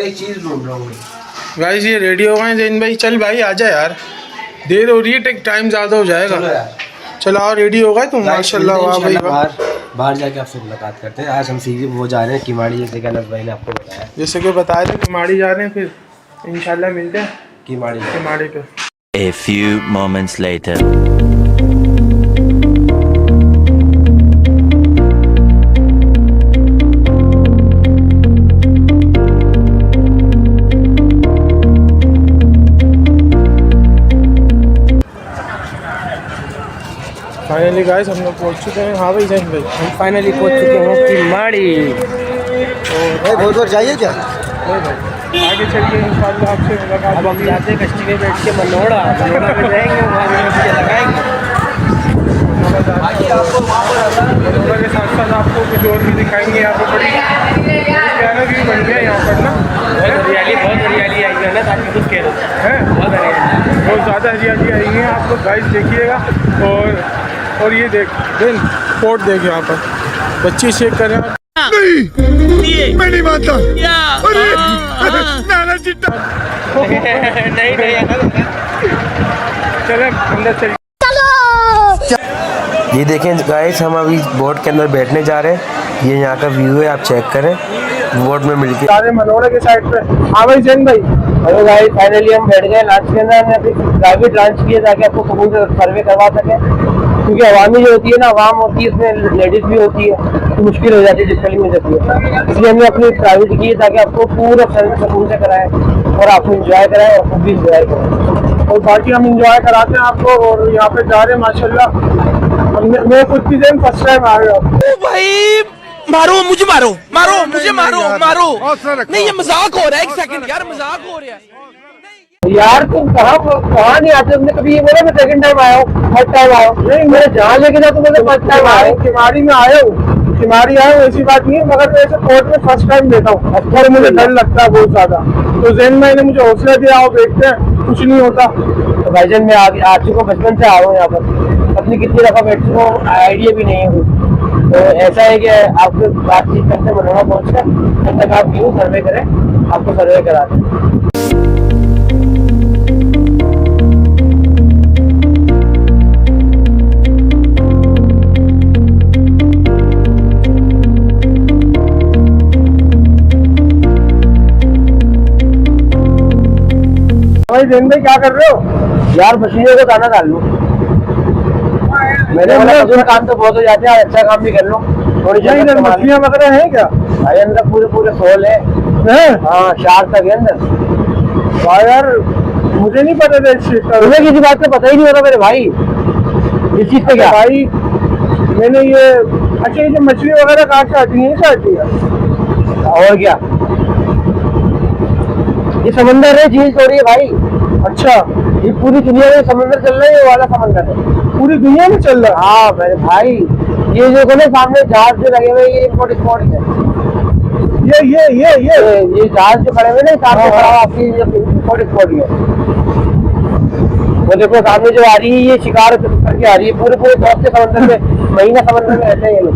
एक चीज ढूंढ रहा हूँ गाइस, ये रेडी हो गए जैन भाई। चल भाई आजा यार, देर हो रही है, टाइम ज़्यादा हो जाएगा। चलो आओ, रेडी हो गए तुम? माशाल्लाह, वाह भाई वाह। बाहर जाके आपसे मुलाकात करते हैं। आज हम सीधे वो जा रहे हैं किमाड़ी, जैसे कि अनस भाई ने आपको बताया, जैसे कि बताया था किमाड़ी जा रहे हैं, फिर इंशाल्लाह मिलते हैं किमाड़ी पे। A few moments later. Finally guys हम लोग पहुँच चुके हैं। हाँ भाई जैन भाई, हम फाइनली पहुंच चुके हैं किमाड़ी। और बहुत दूर जाइए क्या? नहीं भाई, आगे चलिए इंशाल्लाह आपसे मुलाकात। अब हम जाते हैं कश्ती में बैठ के मनोड़ा में जाएंगे, वहाँ पे लगाएंगे। मनोड़ा के साथ साथ आपको कुछ और भी दिखाएंगे। यहाँ पर बड़ी प्यारा व्यू बन गया यहाँ पर ना, बहुत हरियाली आई है ना, ताकि कुछ कह रहे है बहुत हरियाली, बहुत ज़्यादा हरियाली आई है। आप लोग गाइस देखिएगा। और ये देख देन स्पॉट देख, यहाँ पर बच्चे शेक कर रहे हैं। नहीं मैं नहीं मानता। नहीं चले अंदर चलिए। ये देखें गाइस, हम अभी बोट के अंदर बैठने जा रहे हैं। ये यहाँ का व्यू है, आप चेक करें। बोट में मिलके सारे मनोड़ा के साइड पे। हाँ भाई जैन भाई, हेलो गाइस, फाइनली हम बैठ गए लंच के अंदर। हमने अपनी प्राइवेट लंच किया ताकि आपको कबूल से सर्वे करवा सके, क्योंकि अवामी जो होती है ना, आवाम होती है, उसमें लेडीज भी होती है, तो मुश्किल हो जाती है डिस्कली में जाती है। इसलिए हमने अपनी प्राइवेट की ताकि आपको पूरा सर्वे सुकून से कराएं और आपको इंजॉय कराएं और खुद भी इंजॉय करें। और बाकी हम इंजॉय कराते हैं आपको। और यहाँ पे जा रहे हैं माशाल्लाह। मैं खुद भी जैन फर्स्ट टाइम आ रहा हूँ। भाई मारो मुझे, मारो मुझे, मारो नहीं, ये मजाक हो रहा है। एक सेकंड यार, मजाक हो रहा है यार। तुम कहाँ नहीं आते? तुमने कभी ये बोला मैं सेकंड टाइम आया हूँ, फर्स्ट टाइम आया हूँ? नहीं, मेरे जहाँ लेके जाओ तुम्हें फर्स्ट टाइम आया हूँ। किमाड़ी में आया हूँ, किमाड़ी आया हूँ, ऐसी बात नहीं है, मगर मैं ऐसे कोर्ट में फर्स्ट टाइम देता हूँ और मुझे डर लगता है बहुत ज्यादा। तो जैन भाई ने मुझे हौसला दिया, आओ देखते हैं, कुछ नहीं होता। तो भाईजान मैं आ चुका, बचपन से आया हूँ यहाँ पर। अपनी कितनी दफा बैठ चुका हूँ, आइडिया भी नहीं है। तो ऐसा है कि आपको बातचीत करते मनोड़ा पहुँच कर, जब तक आप क्यों सर्वे करें, आपको सर्वे करा दें। भाई जैन भाई क्या कर रहे हो? यार मछलियों को दाना डाल लो। मैंने बोला काम तो बहुत हो जाते हैं, अच्छा काम भी कर लो। थोड़ी इधर मछलियाँ वगैरह हैं क्या? भाई अंदर पूरे सोल है। हाँ, शार्क तक है अंदर। वाह यार, मुझे नहीं पता था इस चीज का। तुम्हें किसी बात का पता ही नहीं होता मेरे भाई, इस चीज पे क्या भाई? मैंने ये अच्छा, ये जो मछली वगैरह कहाँ से आती है? आती है और क्या, ये समंदर है, झील थोड़ी है भाई। अच्छा, ये पूरी दुनिया में समंदर चल रहा है, ये वाला समंदर है, पूरी दुनिया में चल रहा है। हाँ मेरे भाई, ये जो ना सामने जहाज जो लगे हुए, ये इम्पोर्ट स्पॉट है। ये जहाज जो खड़े हुए ना सामने खड़ा हुआ, आपकी इम्पोर्ट स्पॉट है। वो देखो सामने जो आ रही है, ये शिकार करके आ रही है। पूरे बहुत से समंदर में, महीना समंदर में रहते हैं ये लोग।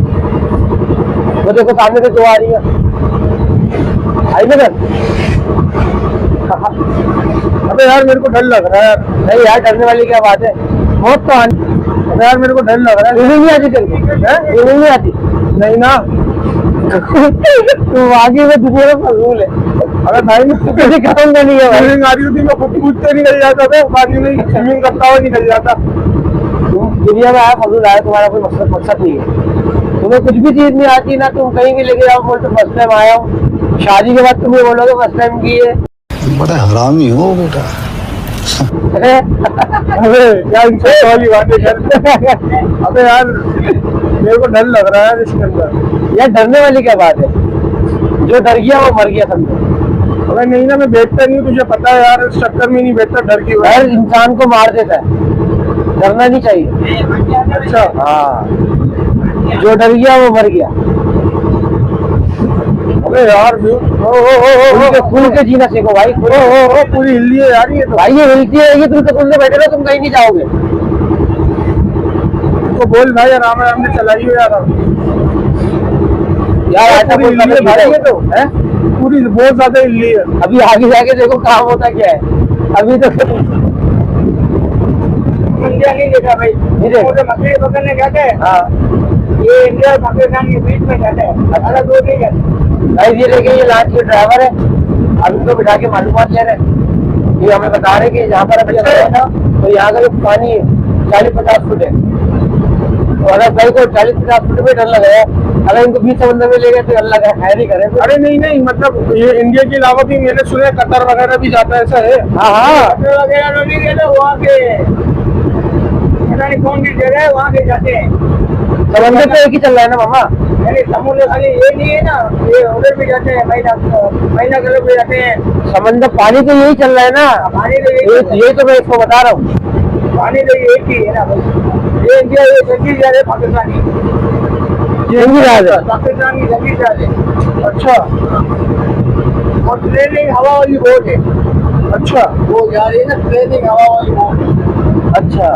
वो देखो सामने से जो आ रही है, आई ना सर। अबे यार मेरे को डर लग रहा है। नहीं यार, डरने वाली क्या बात है, बहुत तो अबे यार मेरे को डर लग रहा है। नहीं आती तेरे नहीं आती? नहीं ना। तो आगे में दुनिया में फजूल है। अरे भाई मैं किसी काम का नहीं है भाई। स्विमिंग आ रही होती, मैं खुद कूदते निकल जाता था, पानी में स्विमिंग करता हुआ निकल जाता। दुनिया में आया फजूल आया, तुम्हारा कोई मकसद नहीं है। तुम्हें कुछ भी चीज नहीं आती ना, तुम कहीं भी लेके जाओ, बोलते फर्स्ट टाइम आया हूँ। शादी के बाद तुम ये बोलोगे फर्स्ट टाइम की है। बड़ा हरामी हो बेटा। अबे यार इनसे वाली बातें कर। अबे यार मेरे को डर लग रहा है इसके अंदर। यार डरने वाली क्या बात है, जो डर गया वो मर गया समझो। अबे नहीं ना, मैं बैठता नहीं, तुझे पता है यार, इस चक्कर में नहीं बैठता डर की वजह। हर इंसान को मार देता है, डरना नहीं चाहिए। अच्छा हाँ, जो डर गया वो मर गया। अबे यार खुल के जीना सीखो भाई। पूरी हिल्ली है यार ये तो। भाई ये हिलती है, तुम तो खुल से बैठे रहो, तुम कहीं नहीं जाओगे। तो बोल भाई, आराम आराम से चलाइए यार। यार आटा पूरी बहुत इल्ली ज्यादा है भाई, ये तो है। पूरी बहुत ज्यादा इल्ली है। अभी आगे जाके देखो काम होता क्या है। अभी तो इंडिया नहीं देखा भाई, नहीं देखा। मुझे मछली पकड़ने जाते हैं, हाँ ये इंडिया और पाकिस्तान के बीच में जाते हैं, ज़्यादा दूर नहीं जाते। भाई ये देखिए, ये लॉन्च के ड्राइवर है, अभी उनको बिठा के मालूमात ले रहे हैं। ये हमें बता रहे हैं कि जहाँ पर अभी हम गए ना, तो यहाँ का जो पानी है 40-50 फुट है। तो अगर भाई को 40-50 फुट में डर लगा है, अगर इनको बीच समंदर में ले गए तो डर लगा है नहीं करे। अरे नहीं नहीं, मतलब ये इंडिया के अलावा भी मैंने सुना है कतर वगैरह भी जाता है, ऐसा है? हाँ हाँ, कतर वगैरह तो नहीं गए, वहाँ के पता नहीं कौन सी जगह है, वहाँ के जाते हैं। समंदर तो एक ही चल रहा है ना मामा। यानी समुद्र खाली ये नहीं है ना, ये उधर भी जाते हैं, महीना कलर भी जाते हैं। समंदर पानी तो यही चल रहा है ना, पानी तो ये तो मैं इसको बता रहा हूँ। पानी तो ये एक ही है ना भाई। ये इंडिया, ये जंगली जा रहे पाकिस्तानी, ये भी राज है। पाकिस्तान की जंगली जा रहे। अच्छा, और ट्रेनिंग हवा वाली बोट है। अच्छा, वो जा रही है ना ट्रेनिंग हवा वाली बोट। अच्छा,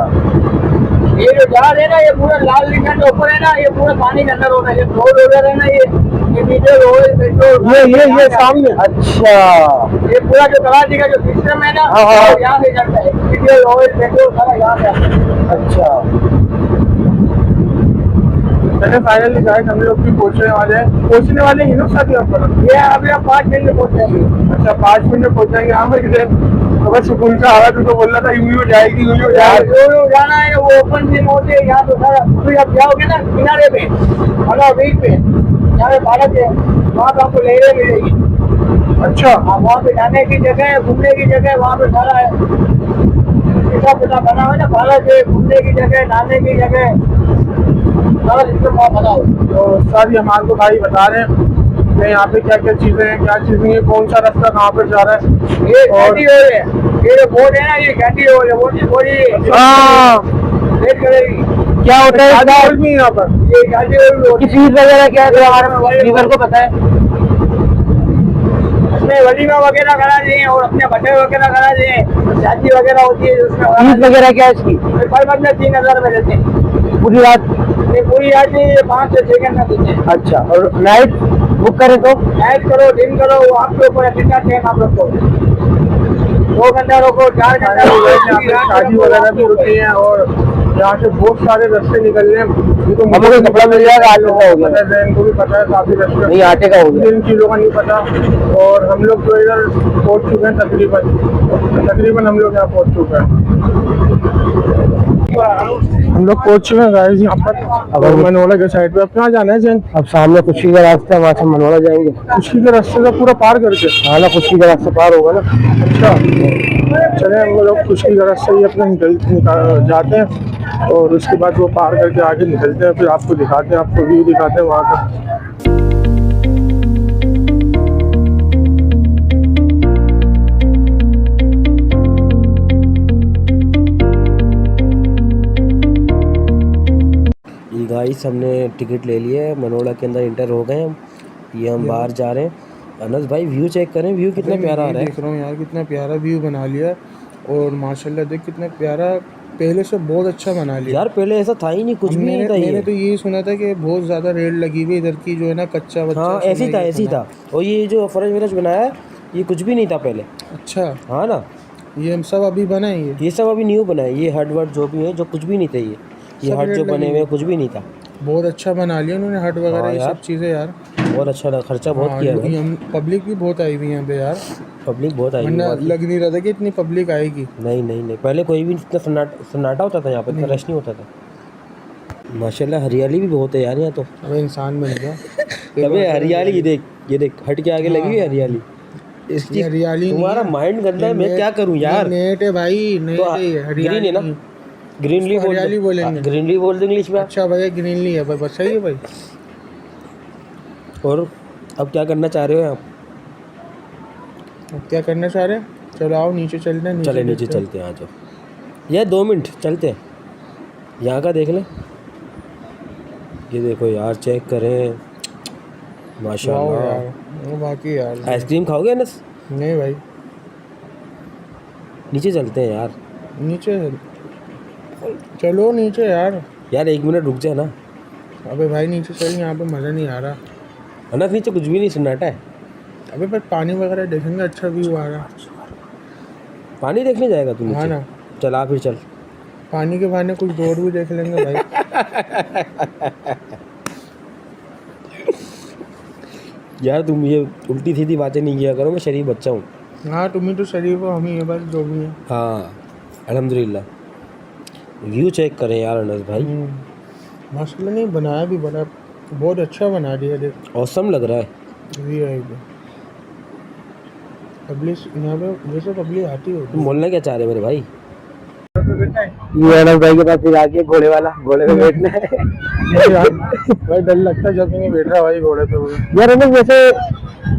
ये जो जहाज है ना, ये पूरा लाल निशान के ऊपर है ना, ये पूरा पानी के अंदर होता है। ये रोड वगैरह है ना, ये डीजल ऑयल पेट्रोल ये सामने। अच्छा, ये पूरा जो कराची का जो सिस्टम है ना, हाँ, हाँ। वो यहाँ से चलता है। डीजल ऑयल पेट्रोल सारा यहाँ से आता है। अच्छा। चलिए फाइनली गाइस, हम लोग भी पहुंचने वाले ही ना साथ यहाँ पर। ये अभी आप 5 मिनट में पहुंचेंगे। अच्छा, 5 मिनट में पहुंचेंगे। हाँ भाई, अगर सुकून का हवा तो बोल रहा था यूं हो जाएगी, यूं हो जाएगी। यूं जाना है, वो ओपन जिम होते हैं यहाँ तो सारा। फिर आप जाओगे ना किनारे पे, मतलब बीच पे, यहाँ पे भारत है, वहाँ पे आपको लहरें मिलेगी। अच्छा, वहाँ पे जाने की जगह, घूमने की जगह, वहाँ पे सारा है, पिता बना हुआ है ना, भारत है, घूमने की जगह, नहाने की जगह, सारा सिस्टम वहाँ बना हुआ है। तो सारी हमारे को भाई बता रहे हैं कि यहाँ पे क्या क्या चीजें हैं, क्या चीजें हैं, कौन सा रास्ता कहाँ पर जा रहा है। ये घाटी हो है, ये जो बोर्ड है ना, ये घाटी हो है, वो चीज हाँ, रेड करेगी। क्या होता है इसका? भी यहाँ पर ये घाटी हो की फीस वगैरह क्या है, तो हमारे वीवर को पता है। उसमें वलीमा वगैरह करा दिए और अपने बटे वगैरह करा दिए, शादी वगैरह होती है उसमें। फीस वगैरह क्या है इसकी? पर बदले 3000 में देते हैं पूरी रात? ये पूरी आती है, 5 से 6 घंटा देते हैं। अच्छा, और नाइट बुक करें तो? नाइट करो, दिन करो, वो आपके ऊपर है, कितना टाइम आप लोग को। 2 घंटा रोको, 4 घंटा रोको, शादी वगैरह भी होती है। और यहाँ से बहुत सारे रास्ते निकल रहे हैं। हमको कोई कपड़ा मिल जाएगा, 8 घंटा हो गया। इनको भी पता है काफी रास्ते, नहीं आटे का हो गया। इन चीजों का नहीं पता। और हम लोग तो इधर पहुँच चुके हैं, तकरीबन हम लोग यहाँ पहुँच चुके हैं। हम लोग पहुँच चुके हैं गाइस यहाँ पर, अगर मनोला के साइड पे। अब कहाँ जाना है जैन? अब सामने खुशी का रास्ता है, वहाँ से मनोला जाएंगे। खुशी के रास्ते से पूरा पार करके? हाँ ना, खुशी का रास्ता पार होगा ना। अच्छा, चले हम लोग खुशी का रास्ता ही अपना निकल जाते हैं, और उसके बाद वो पार करके आगे निकलते हैं। फिर आपको दिखाते हैं, आपको व्यू दिखाते हैं वहाँ का। गाइस, हमने टिकट ले लिया है, मनोड़ा के अंदर इंटर हो गए हम। ये हम बाहर जा रहे हैं। अनस भाई व्यू चेक करें, व्यू कितना प्यारा आ रहा है। देख रहा हूँ यार, कितना प्यारा व्यू बना लिया। और माशाल्लाह देख कितना प्यारा, पहले से बहुत अच्छा बना लिया यार। पहले ऐसा था ही नहीं, कुछ भी नहीं था। मैंने तो यही सुना था कि बहुत ज़्यादा रेल लगी हुई इधर की, जो है ना, कच्चा बच्चा। हाँ, ऐसी था। और ये जो फरज मिरज बनाया है, ये कुछ भी नहीं था पहले। अच्छा, हाँ ना, ये सब अभी बना है? ये सब अभी न्यू बना है। ये हट वट जो भी है, जो कुछ भी नहीं थे, ये हट जो बने हुए कुछ भी नहीं था। बहुत अच्छा बना लिया उन्होंने हट वगैरह, हाँ ये यार, सब चीज़ें यार। बहुत अच्छा लगा, खर्चा बहुत किया है। पब्लिक भी बहुत आई हुई यहाँ पे यार, पब्लिक बहुत आई वरना है। लग नहीं रहा था कि इतनी पब्लिक आएगी। नहीं, पहले कोई भी इतना सन्नाटा होता था यहाँ पर, इतना रश नहीं होता था। माशाल्लाह हरियाली भी बहुत है यार यहाँ तो। अबे इंसान बन गया। अबे हरियाली, ये देख हट के आगे लगी हुई है हरियाली। इसकी हरियाली तुम्हारा माइंड गंदा है, मैं क्या करूँ यार। नेट है भाई, नेट तो है, ग्रीन है ना, ग्रीनली हरियाली बोलेंगे। ग्रीनली बोल दो इंग्लिश में। अच्छा भैया, ग्रीनली है भाई, बस सही है भाई। और अब क्या करना चाह रहे हो आप? अब क्या करना चाह रहे हैं? चलो आओ नीचे चलते हैं। चले नीचे चलते हैं, आ जाओ। ये 2 मिनट चलते हैं, यहाँ का देख लें। ये देखो यार, चेक करें, माशाल्लाह। बाकी यार, आइसक्रीम खाओगे अनस? नहीं भाई, नीचे चलते हैं यार। नीचे चलो नीचे यार। 1 मिनट रुक जाए ना। अबे भाई नीचे चल, यहाँ पे मज़ा नहीं आ रहा। अनस नीचे कुछ भी नहीं, सन्नाटा है। अबे पर पानी वगैरह देखेंगे, अच्छा व्यू आ रहा। पानी देखने जाएगा तू हाँ नीचे? ना, चल आ फिर चल। पानी के बहाने कुछ रोड भी देख लेंगे भाई। यार तुम ये उल्टी सीधी बातें नहीं किया करो, मैं शरीफ बच्चा हूँ। हाँ तुम ही तो शरीफ हो, हम ही है बस जो भी है। हाँ अल्हम्दुलिल्लाह। व्यू चेक करें यार अनस भाई, माशाल्लाह नहीं बनाया भी बड़ा, बहुत अच्छा बना दिया। देख औसम लग रहा है। व्यू है पब्लिक यहाँ पे, वैसे पब्लिक आती तुम होगी। बोलना क्या चाह रहे मेरे भाई? ये अनस भाई के पास फिर आके घोड़े वाला, घोड़े पे बैठना है। भाई डर लगता है जब कहीं बैठ रहा भाई घोड़े पे वो। यार अनस वैसे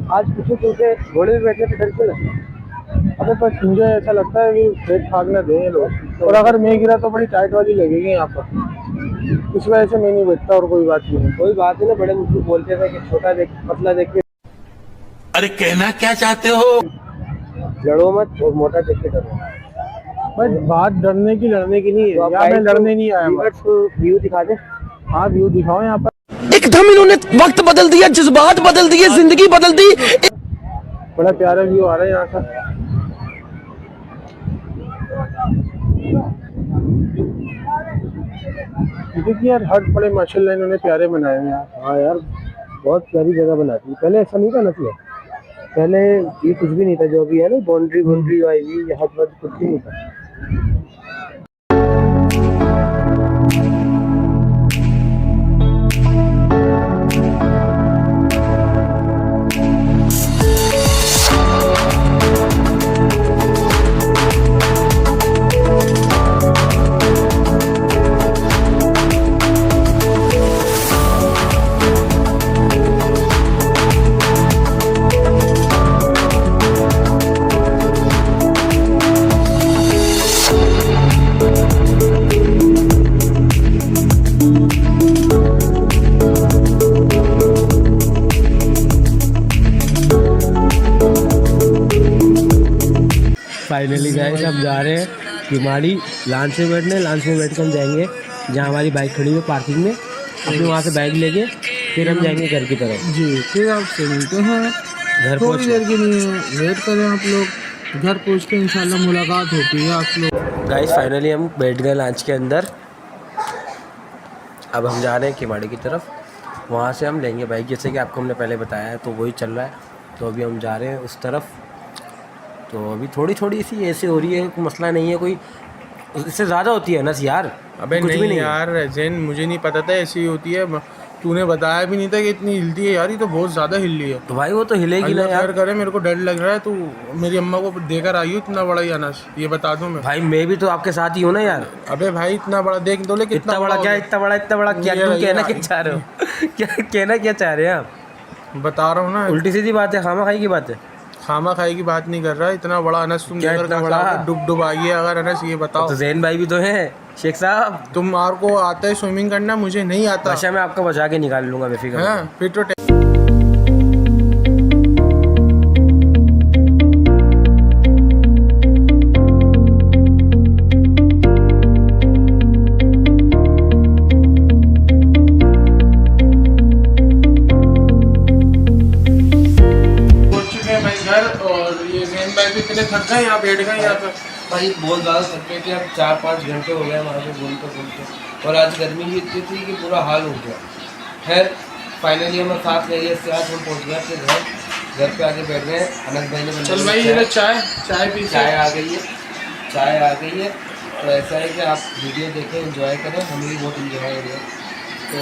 आज पूछो तुमसे घोड़े पे बैठने से डर क्यों लगता है? अबे पर मुझे ऐसा लगता है कि ब्रेक भाग ना दें ये लोग, और अगर मैं गिरा तो बड़ी टाइट वाली लगेगी यहाँ पर, इस वजह से मैं नहीं बैठता। और कोई बात नहीं है। कोई बात नहीं ना, बड़े मुझको बोलते थे कि छोटा देख पतला देख के अरे कहना क्या चाहते हो? लड़ो मत और मोटा देख के डरो। बस बात डरने की लड़ने की नहीं तो है, आप यहाँ मैं लड़ने नहीं आया। व्यू दिखा दे। हाँ व्यू दिखाओ यहाँ पर। एकदम इन्होंने वक्त बदल दिया, जज्बात बदल दिए, जिंदगी बदल दी। बड़ा प्यारा व्यू आ रहा है यहाँ का। देखिए यार हट बड़े माशाल्लाह इन्होंने प्यारे बनाए हैं यार। हाँ यार बहुत प्यारी जगह बनाती है। पहले ऐसा नहीं था ना, पहले ये कुछ भी नहीं था, जो भी है ना बाउंड्री आई हुई, यहाँ पर कुछ भी नहीं था। फाइनली गाइस हम जा रहे हैं किमाड़ी लॉन्च में बैठने। लॉन्च में बैठ कर हम जाएंगे जहाँ हमारी बाइक खड़ी है पार्किंग में, अपने वहाँ से बाइक लेके फिर हम जाएंगे घर की तरफ। जी फिर आपसे मिलते हैं घर थोड़ी पहुँच देर के लिए, वेट करें आप लोग। घर पहुँच के इंशाल्लाह मुलाकात होती है आप लोग। गाइस फाइनली हम बैठ गए लॉन्च के अंदर। अब हम जा रहे हैं किमाड़ी की तरफ, वहाँ से हम लेंगे बाइक, जैसे कि आपको हमने पहले बताया है, तो वही चल रहा है। तो अभी हम जा रहे हैं उस तरफ। तो अभी थोड़ी सी ऐसे हो रही है, कोई मसला नहीं है, कोई इससे ज़्यादा होती है ना यार। अबे कुछ भी नहीं नहीं यार जैन, मुझे नहीं पता था ऐसी होती है। तूने बताया भी नहीं था कि इतनी हिलती है यार, ये तो बहुत ज़्यादा हिल रही है। तो भाई वो तो हिलेगी ना अल्लाह यार। खैर करे, मेरे को डर लग रहा है। तू मेरी अम्मा को देकर आई हो इतना बड़ा ही अनाज, ये बता दूं मैं। भाई मैं भी तो आपके साथ ही हूँ ना यार। अबे भाई इतना बड़ा देख दो, लेकिन इतना बड़ा क्या, इतना बड़ा क्या ये- तुम ये- कहना क्या चाह रहे हो? क्या कहना क्या चाह रहे हैं आप? बता रहा हूँ ना, उल्टी सीधी बात है, खामा खाई की बात है। खामा खाई की बात नहीं कर रहा। इतना बड़ा अनस तुम क्या लेकर इतना कहाँ बड़ा? से आओगे? डुब आइए अगर अनस, ये बताओ। तो जैन भाई भी तो हैं शेख साहब। तुम आर को आता है स्विमिंग करना, मुझे नहीं आता। भाषा में आपको बचा के निकाल लूंगा बेफिक्र। हाँ फिर तो इतने थक गए, यहाँ बैठ गए यहाँ पे। भाई बहुत ज़्यादा थक गए थे, अब 4-5 घंटे हो गए वहाँ से बोलते। और आज गर्मी भी इतनी थी कि पूरा हाल हो गया। खैर फाइनली हम 7 बजे से आज हम पहुँच गए अपने घर पे आके बैठ गए। अनस भाई ने चल भाई ये चाय पी। चाय आ गई है। तो ऐसा है कि आप वीडियो देखें, एंजॉय करें, हमें भी बहुत एंजॉय हो रहा है। तो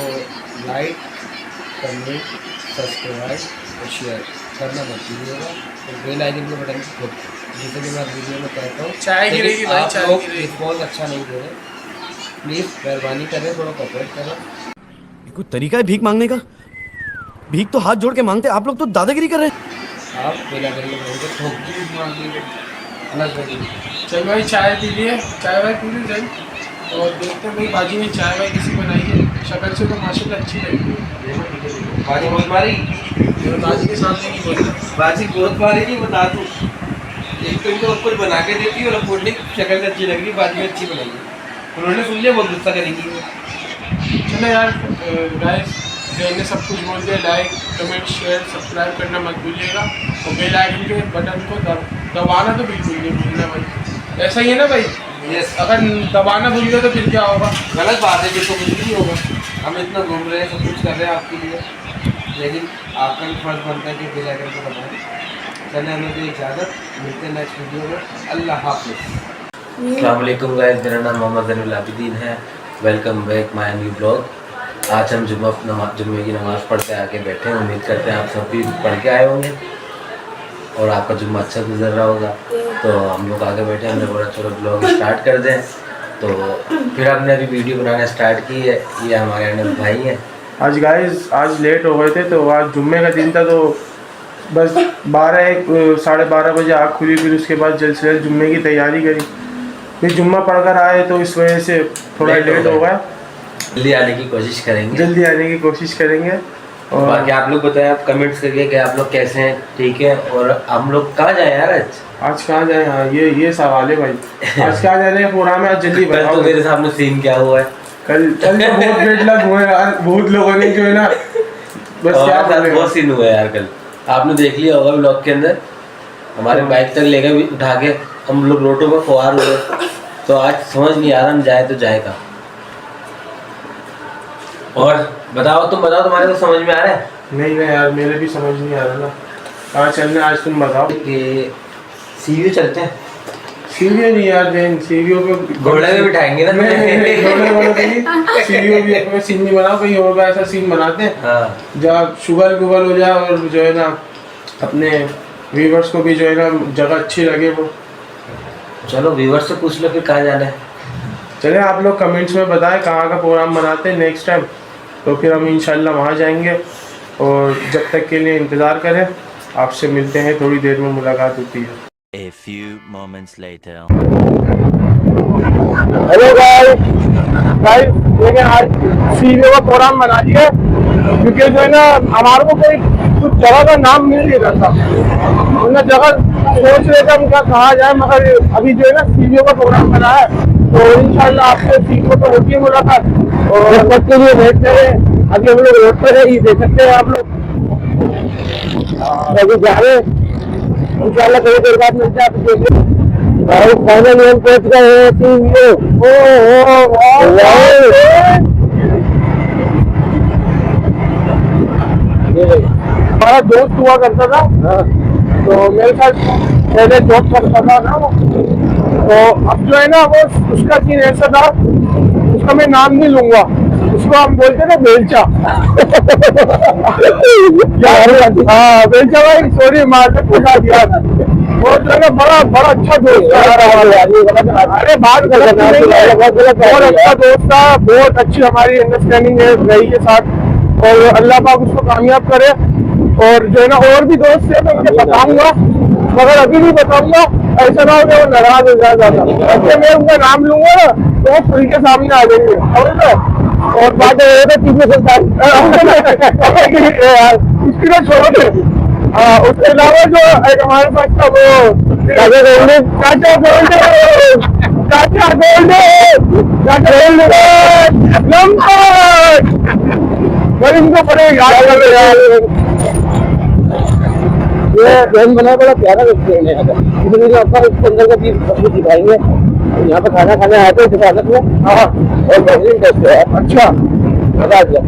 लाइक कमेंट सब्सक्राइब और शेयर करना मत भूलिएगा, और बेल आइकन के बटन को जैसे कि मैं वीडियो में कहता हूँ। चाय गिरेगी भाई, आप चाय लोग गिरेगी। रिस्पॉन्स अच्छा नहीं दे रहे, प्लीज़ मेहरबानी करें, थोड़ा कोऑपरेट करें। कोई तरीका है भीख मांगने का? भीख तो हाथ जोड़ के मांगते, आप लोग तो दादागिरी कर रहे हैं। आप बेल आइकन के बटन को ठोक। चल भाई चाय पी लिए, चाय वाय पी ली चल। और देखते हैं भाई बाजी में चाय वाय किसी बनाई है, शक्ल से तो माशाल्लाह अच्छी लग रही है। बाजी बहुत मारी, बाजी के सामने नहीं बोलता। बाजी बहुत मारी नहीं, बता दूँ। एक तो इनको ऊपर बना के देती है और बोलने शक्ल से अच्छी लग रही, बाजी में अच्छी बनाई है। उन्होंने सुन लिया, बहुत गुस्सा करेंगी। चलो यार गाइस, जैन ने सब कुछ बोल दिया। लाइक कमेंट शेयर सब्सक्राइब करना मत भूलिएगा और बेल आइकन के बटन को दबाना तो बिल्कुल नहीं भूलना भाई। ऐसा ही है ना भाई? यस। अगर दबाना भूल गए तो फिर क्या होगा? गलत बात है, फिर तो कुछ नहीं होगा। हम इतना घूम रहे हैं, सब कुछ कर रहे हैं आपके लिए, लेकिन आपका भी फर्ज बनता है कि बेल आइकन को दबाएं। चलिए हमें तो इजाज़त, मिलते हैं नेक्स्ट वीडियो में। अल्लाह हाफिज़। अस्सलाम वालेकुम गाइस, मेरा नाम मोहम्मद ज़ैनुल आबिदीन है। Welcome back my new blog. आज हम जुम्मे की नमाज़ पढ़ के आके बैठे हैं। उम्मीद करते हैं आप सब भी पढ़ के आए होंगे और आपका जुम्मा अच्छा गुजर रहा होगा। तो हम लोग आगे बैठे, हमने बोला चलो ब्लॉग स्टार्ट कर दें। तो फिर हमने अभी वीडियो बनाना स्टार्ट की है। ये हमारे अनल भाई हैं। आज गाइस आज लेट हो गए थे, तो आज जुम्मे का दिन था, तो बस 12-12:30 बजे आँख खुली। फिर उसके बाद जल्द से जल्द जुम्मे की तैयारी करी। फिर जुम्मा पढ़कर आए, तो इस वजह से थोड़ा लेट हो गया। जल्दी आने की कोशिश करेंगे। और बाकी आप लोग बताएं, आप कमेंट्स करके कि आप लोग कैसे हैं, ठीक है। और हम लोग कहाँ जाए यार आज कहाँ जाए? हाँ ये सवाल है भाई। आज कहाँ जा रहे हैं प्रोग्राम में? आज जल्दी कल बताओ। तो मेरे सामने सीन क्या हुआ है? कल तो बहुत बेट लग हुए यार, बहुत लोगों ने जो है ना, बस क्या बोले। बहुत सीन हुआ यार कल। आपने देख लिया होगा ब्लॉग के अंदर, हमारे बाइक तक लेकर उठा के हम लोग रोडों पर फवार हुए। तो आज समझ नहीं आ रहा हम जाए तो जाए कहाँ। और बताओ, तुम बताओ, तुम्हारे को समझ में आ रहा है? नहीं यार, मेरे भी समझ नहीं आ रहा ना कहाँ चलना। आज तुम बताओ कि सीवीओ चलते हैं। सीवीओ नहीं यार, सीवीओ पे घोड़े में बिठाएंगे ना। सीवीओ भी अपने सीन नहीं बनाओ, कहीं और का ऐसा सीन बनाते हैं हाँ, जहाँ शुगर हो जाए और जो है ना अपने व्यूवर्स को भी जो है ना जगह अच्छी लगे। वो चलो व्यूवर्स से पूछ लो फिर कहाँ जाना है। चले आप लोग कमेंट्स में बताएं कहाँ का प्रोग्राम बनाते हैं नेक्स्ट टाइम, तो फिर हम इंशाल्लाह वहाँ जाएंगे। और जब तक के लिए इंतज़ार करें, आपसे मिलते हैं, थोड़ी देर में मुलाकात होती है। A few moments later. Hello guys, देखिए आज सीवीओ का प्रोग्राम बना दिया, क्योंकि जो है ना हमारे को कोई कुछ जगह का नाम मिल नहीं रहा था। उन्हें जगह सोच रहे थे हम क्या कहा जाए, मगर अभी जो है ना सीवीओ का प्रोग्राम बना है, तो इंशाल्लाह आपसे सीवीओ तो होती है मुलाकात। और तब के लिए वेट करें। अभी हम लोग रोड पर है, ये देख सकते हैं आप लोग। अभी जा रहे हैं, इंशाल्लाह थोड़ी देर बाद मिलते हैं आपको। फाइनली हम पहुंच गए हैं सीवीओ। हमारा दोस्त हुआ करता था, तो मेरे साथ पहले जॉब करता था ना वो। तो अब जो है ना वो उसका सीन ऐसा था, उसका मैं नाम नहीं लूंगा, उसको हम बोलते थे बेलचा। हाँ बेलचा भाई, सॉरी मार्केट फंसा दिया। वो जो है ना बड़ा अच्छा दोस्त था। अरे बात गलत नहीं है, बहुत अच्छा दोस्त था, बहुत अच्छी हमारी अंडरस्टैंडिंग रही है साथ। और अल्लाह पाक उसको कामयाब करे। और जो है ना और भी दोस्त है, मैं उनके बताऊंगा, मगर अभी नहीं बताऊंगा, ऐसा ना हो कि वो नाराज हो जाए ज्यादा। मैं उनका नाम लूंगा ना तो वो खुल के सामने आ जाएंगे। और बात ये तो चीजें उसकी ना छोड़ो थे। उसके अलावा जो एक हमारे पास था वो चाचा इनको बड़े याद कर यार। ये ट्रेन बना बड़ा प्यारा रेस्टोरेंट है यहाँ का। इसलिए आपका इसके अंदर का चीज सब कुछ दिखाएंगे। यहाँ पे खाना खाने आते हैं हिफाजत में। हाँ, और बेहतरीन टेस्ट है। अच्छा बता दिया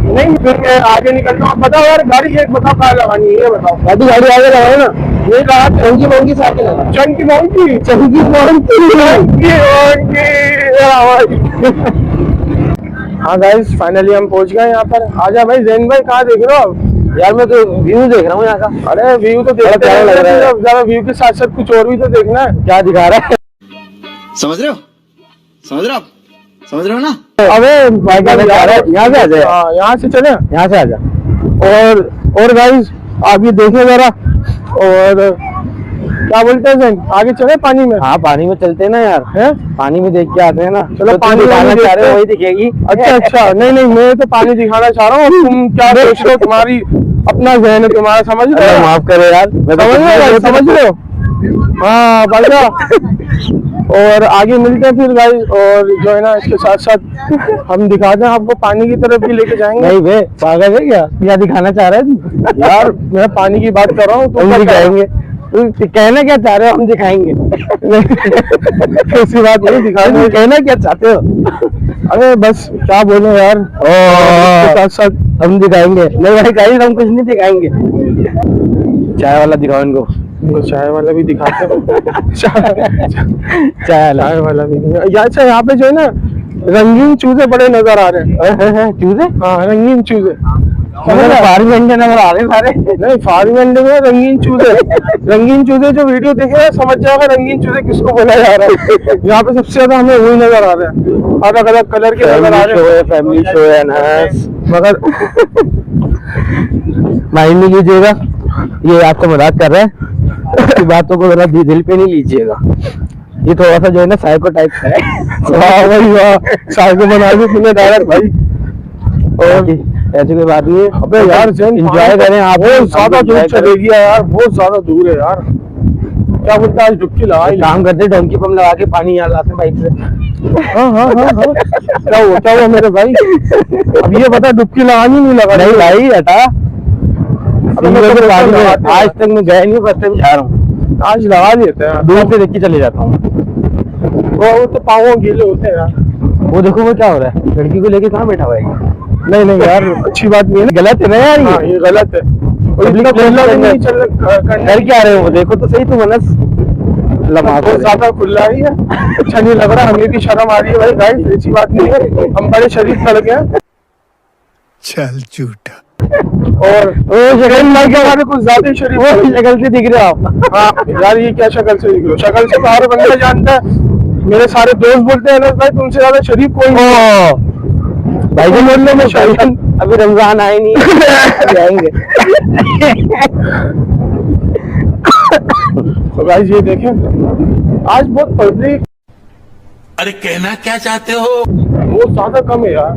नहीं, फिर मैं आगे निकलता हूँ। बताओ यार, गाड़ी एक बताओ कहाँ लगानी है, ये बताओ। गाड़ी आगे लगाओ ना, ये कहा चंकी मोंगी साथ में। चंकी मोंगी हाँ गाइस, फाइनली हम पहुंच गए यहाँ पर। आजा भाई जैन भाई, कहाँ देख रहे हो आप? यार मैं तो व्यू देख रहा हूँ यहाँ का। अरे व्यू तो देखते हैं, लग रहा है ज्यादा व्यू के साथ साथ कुछ और भी तो देखना है। क्या दिखा रहा है? समझ रहे हो ना? अबे यहाँ से आ जाए, यहाँ से चले, यहाँ से आ जा। और गाइस आप ये देखें जरा। और क्या बोलते हैं जैन, आगे चले पानी में? हाँ पानी में चलते हैं ना यार, है पानी में देख के आते हैं ना। चलो पानी दिखाना चाह रहे हो वही दिखेगी। अच्छा नहीं मैं तो पानी दिखाना चाह रहा हूँ। तुम क्या सोच रहे हो? तुम्हारी अपना जहन है तुम्हारा, समझ रहे हो? माफ करो यार, समझ रहे हो? हाँ बढ़िया। और आगे मिलते हैं फिर गाइस, और जो है ना इसके साथ साथ हम दिखाते हैं आपको, पानी की तरफ भी लेके जाएंगे। नहीं बे, पागल है क्या दिखाना चाह रहे हैं यार मैं पानी की बात कर रहा हूँ, हम दिखाएंगे। कहना क्या चाह रहे हो, हम दिखाएंगे। ऐसी बात नहीं, दिखाएंगे। कहना क्या चाहते हो? अरे बस क्या बोले यार, इसके साथ साथ हम दिखाएंगे। नहीं भाई गाइस, हम कुछ नहीं दिखाएंगे। चाय वाला दिखाओ इनको। चाय वाला भी दिखाते हैं। चाय वाला भी यार, यहाँ पे जो है ना रंगीन चूजे बड़े नजर आ रहे हैं। चूजे? हाँ रंगीन चूजे, फार्मिंग अंडे नजर आ रहे हैं सारे। नहीं फार्मिंग अंडे में रंगीन चूजे। रंगीन चूजे जो वीडियो देखेगा समझ जाएगा रंगीन चूजे किसको बोला जा रहा है। यहाँ पे सबसे ज्यादा हमें वही नजर आ रहे हैं, अलग अलग कलर के नजर आ रहे हैं। फैमिली शो है ना, मगर माइंड नहीं लीजिएगा, ये आपको मजाक कर रहे हैं। इसकी बातों को जरा दिल पे नहीं लीजिएगा। ये थोड़ा सा जो है ना साइको टाइप का है। वाह भाई वाह, साइको बना दी तूने डायरेक्ट भाई। और ऐसी कोई बात नहीं है। अबे यार एंजॉय करें आप। बहुत ज्यादा दूर चलेगी यार, बहुत ज्यादा दूर है यार। क्या बोलता है, आज डुबकी लगा। काम करते डोंकी पंप लगा के पानी यहाँ लाते बाइक से। हाँ हाँ हाँ हाँ, क्या हुआ मेरे भाई? अब ये बता, डुबकी लगानी नहीं लगा? नहीं भाई हटा, आज तक मैं गया नहीं, फर्स्ट टाइम जा रहा हूँ। आज लगा देते हैं, दूर से देख के चले जाता हूँ। वो तो पाँव गीले होते हैं यार। वो देखो वो क्या हो रहा है, लड़की को लेके कहाँ बैठा हुआ है? नहीं नहीं यार, अच्छी बात नहीं है, गलत है ना यार हाँ, ये गलत है। घर क्या रहे हो, देखो तो सही तू मनस लम्हा बहुत ज्यादा खुला ही है, अच्छा नहीं लग रहा, हमें भी शर्म आ रही है भाई। गाइस ऐसी बात नहीं है, हम बड़े शरीफ लड़के हैं। चल झूठा। और वो शक्ल के बारे कुछ ज्यादा शरीफ, वो शक्ल से दिख रहे हो आप। हाँ यार, ये क्या शक्ल से दिख रहे हो? शक्ल से तो हर बंदा जानता है। मेरे सारे दोस्त बोलते हैं भाई तुमसे ज्यादा शरीफ कोई नहीं। भाई जी बोल लो, मैं शरीफ, अभी रमजान आए नहीं जाएंगे। तो गाइस ये देखें, आज बहुत पब्लिक, अरे कहना क्या चाहते हो? बहुत ज्यादा कम है यार,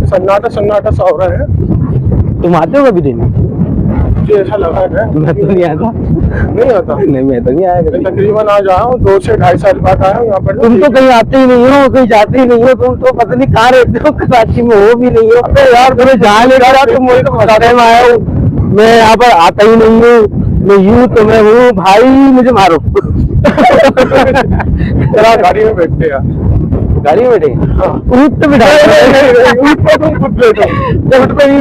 सन्नाटा सन्नाटा सा हो रहा है। तुम आते हो कभी देने? मुझे ऐसा लगा है। मैं तो नहीं आता। नहीं आता? नहीं मैं तो नहीं आया कभी। तकरीबन आज आया हूँ, 2 से 2.5 साल बाद आया हूँ यहाँ पर। तुम तो कहीं आते ही नहीं हो, कहीं जाते ही नहीं हो, तुम तो पता नहीं कहाँ रहते हो, कराची में हो भी नहीं हो। अबे यार तुम्हें जहाँ ले रहा तुम वही तो फर्स्ट टाइम आया हूँ। मैं यहाँ पर आता ही नहीं हूँ, मैं यूं तो मैं हूँ भाई, मुझे मारो। चला गाड़ी में बैठते यार। गाड़ी में बैठे? ऊँट पे बैठा, ऊँट पे तुम खुद बैठो, ऊँट पे नहीं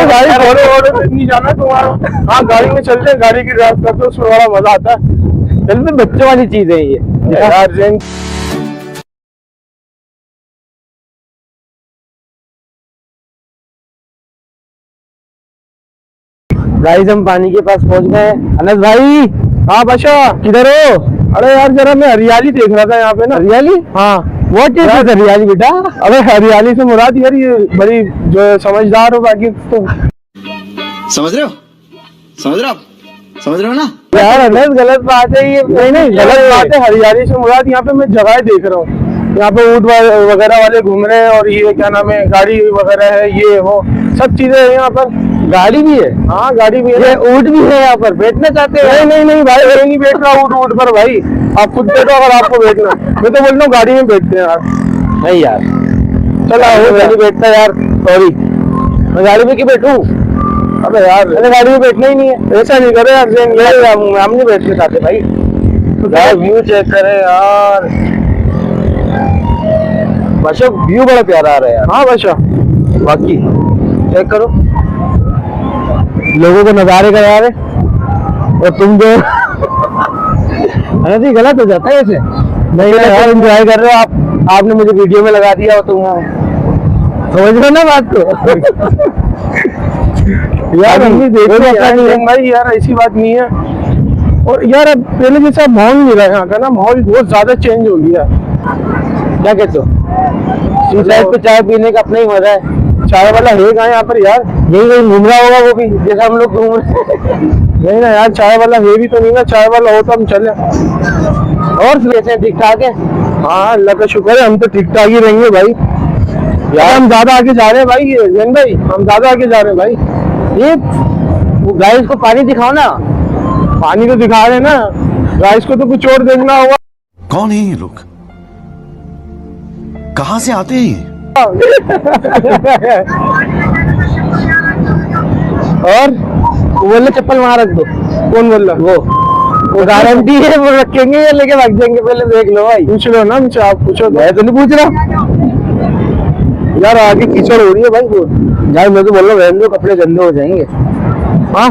भाई, घोड़े वोड़े पे नहीं जाना तुम्हारा। हाँ गाड़ी में चलते हैं, गाड़ी की ड्राइव करते, उसमें बड़ा मजा आता है। चल में बच्चों वाली चीज है ये यार जेन। गाइस हम पानी के पास पहुंच गए। अनस भाई, हाँ बादशाह किधर हो? अरे यार जरा मैं हरियाली देख रहा था यहाँ पे ना। हरियाली? हाँ व्हाट इज हरियाली बेटा? अबे हरियाली से मुराद यार ये बड़ी जो है समझदार हो, बाकी तो समझ रहे हो? समझ रहे हो आप? समझ रहे हो ना? यार अनस गलत बात है ये। नहीं गलत बात है। हरियाली से मुराद यहाँ पे मैं जगह देख रहा हूँ, यहाँ पे ऊँट वगैरह वाले घूम रहे हैं, और ये क्या नाम है, गाड़ी वगैरह है, ये वो सब चीजें है यहाँ पर। गाड़ी भी है? हाँ गाड़ी भी है, ऊँट भी है यहाँ पर। बैठना चाहते हैं? नहीं नहीं नहीं भाई, मैं नहीं बैठ रहा ऊँट पर भाई, आप खुद बैठो अगर आपको बैठना। मैं तो बोल रहा हूँ गाड़ी में बैठते हैं यार। नहीं यार, चलो नहीं बैठता यार, सॉरी। मैं गाड़ी में क्यों बैठूं? अबे यार मैंने गाड़ी में बैठना ही नहीं है। ऐसा नहीं करे यार, हम नहीं बैठना चाहते भाई। यार व्यू चेक करे यार। बादशाह व्यू बड़ा प्यारा आ रहा है यार। हाँ बादशाह, बाकी चेक करो लोगों को नजारे का यार, और तुम जो अरे गलत हो जाता है ऐसे। नहीं यार, एंजॉय कर रहे हो आप, आपने मुझे वीडियो में लगा दिया, और तुम समझ रहे हो ना बात को? यार हम भी देख रहे हैं भाई, यार ऐसी बात नहीं है। और यार अब पहले जैसा माहौल नहीं रहा यहाँ का ना, माहौल बहुत ज्यादा चेंज हो गया। क्या कहते हो? लाइफ पे चाय पीने का अपना ही मजा है। चाय वाला है कहाँ यहाँ पर यार? यही कहीं घूम रहा होगा वो भी, जैसा हम लोग घूम रहे। नहीं ना यार, चाय वाला है भी तो नहीं ना, चाय वाला हो तो हम चले। और कैसे ठीक ठाक है? हाँ अल्लाह का शुक्र है, हम तो ठीक ठाक ही रहेंगे भाई। यार हम ज्यादा आगे जा रहे हैं भाई, जैन भाई हम ज्यादा आगे जा रहे हैं भाई। ये गाइस को पानी दिखाओ ना। पानी तो दिखा रहे हैं ना, गाइस को तो कुछ और देखना होगा। कौन है ये लोग? कहां से आते हैं ये? और बोले चप्पल वहां रख दो। कौन बोल रहा? वो गारंटी है, वो रखेंगे या लेके भाग जाएंगे? पहले देख लो भाई। पूछ लो ना मुझसे, आप पूछो। मैं तो नहीं पूछ रहा यार, आगे कीचड़ हो रही है भाई। यार, मैं तो बोल रहा हूँ रहने दो, कपड़े गंदे हो जाएंगे। हाँ,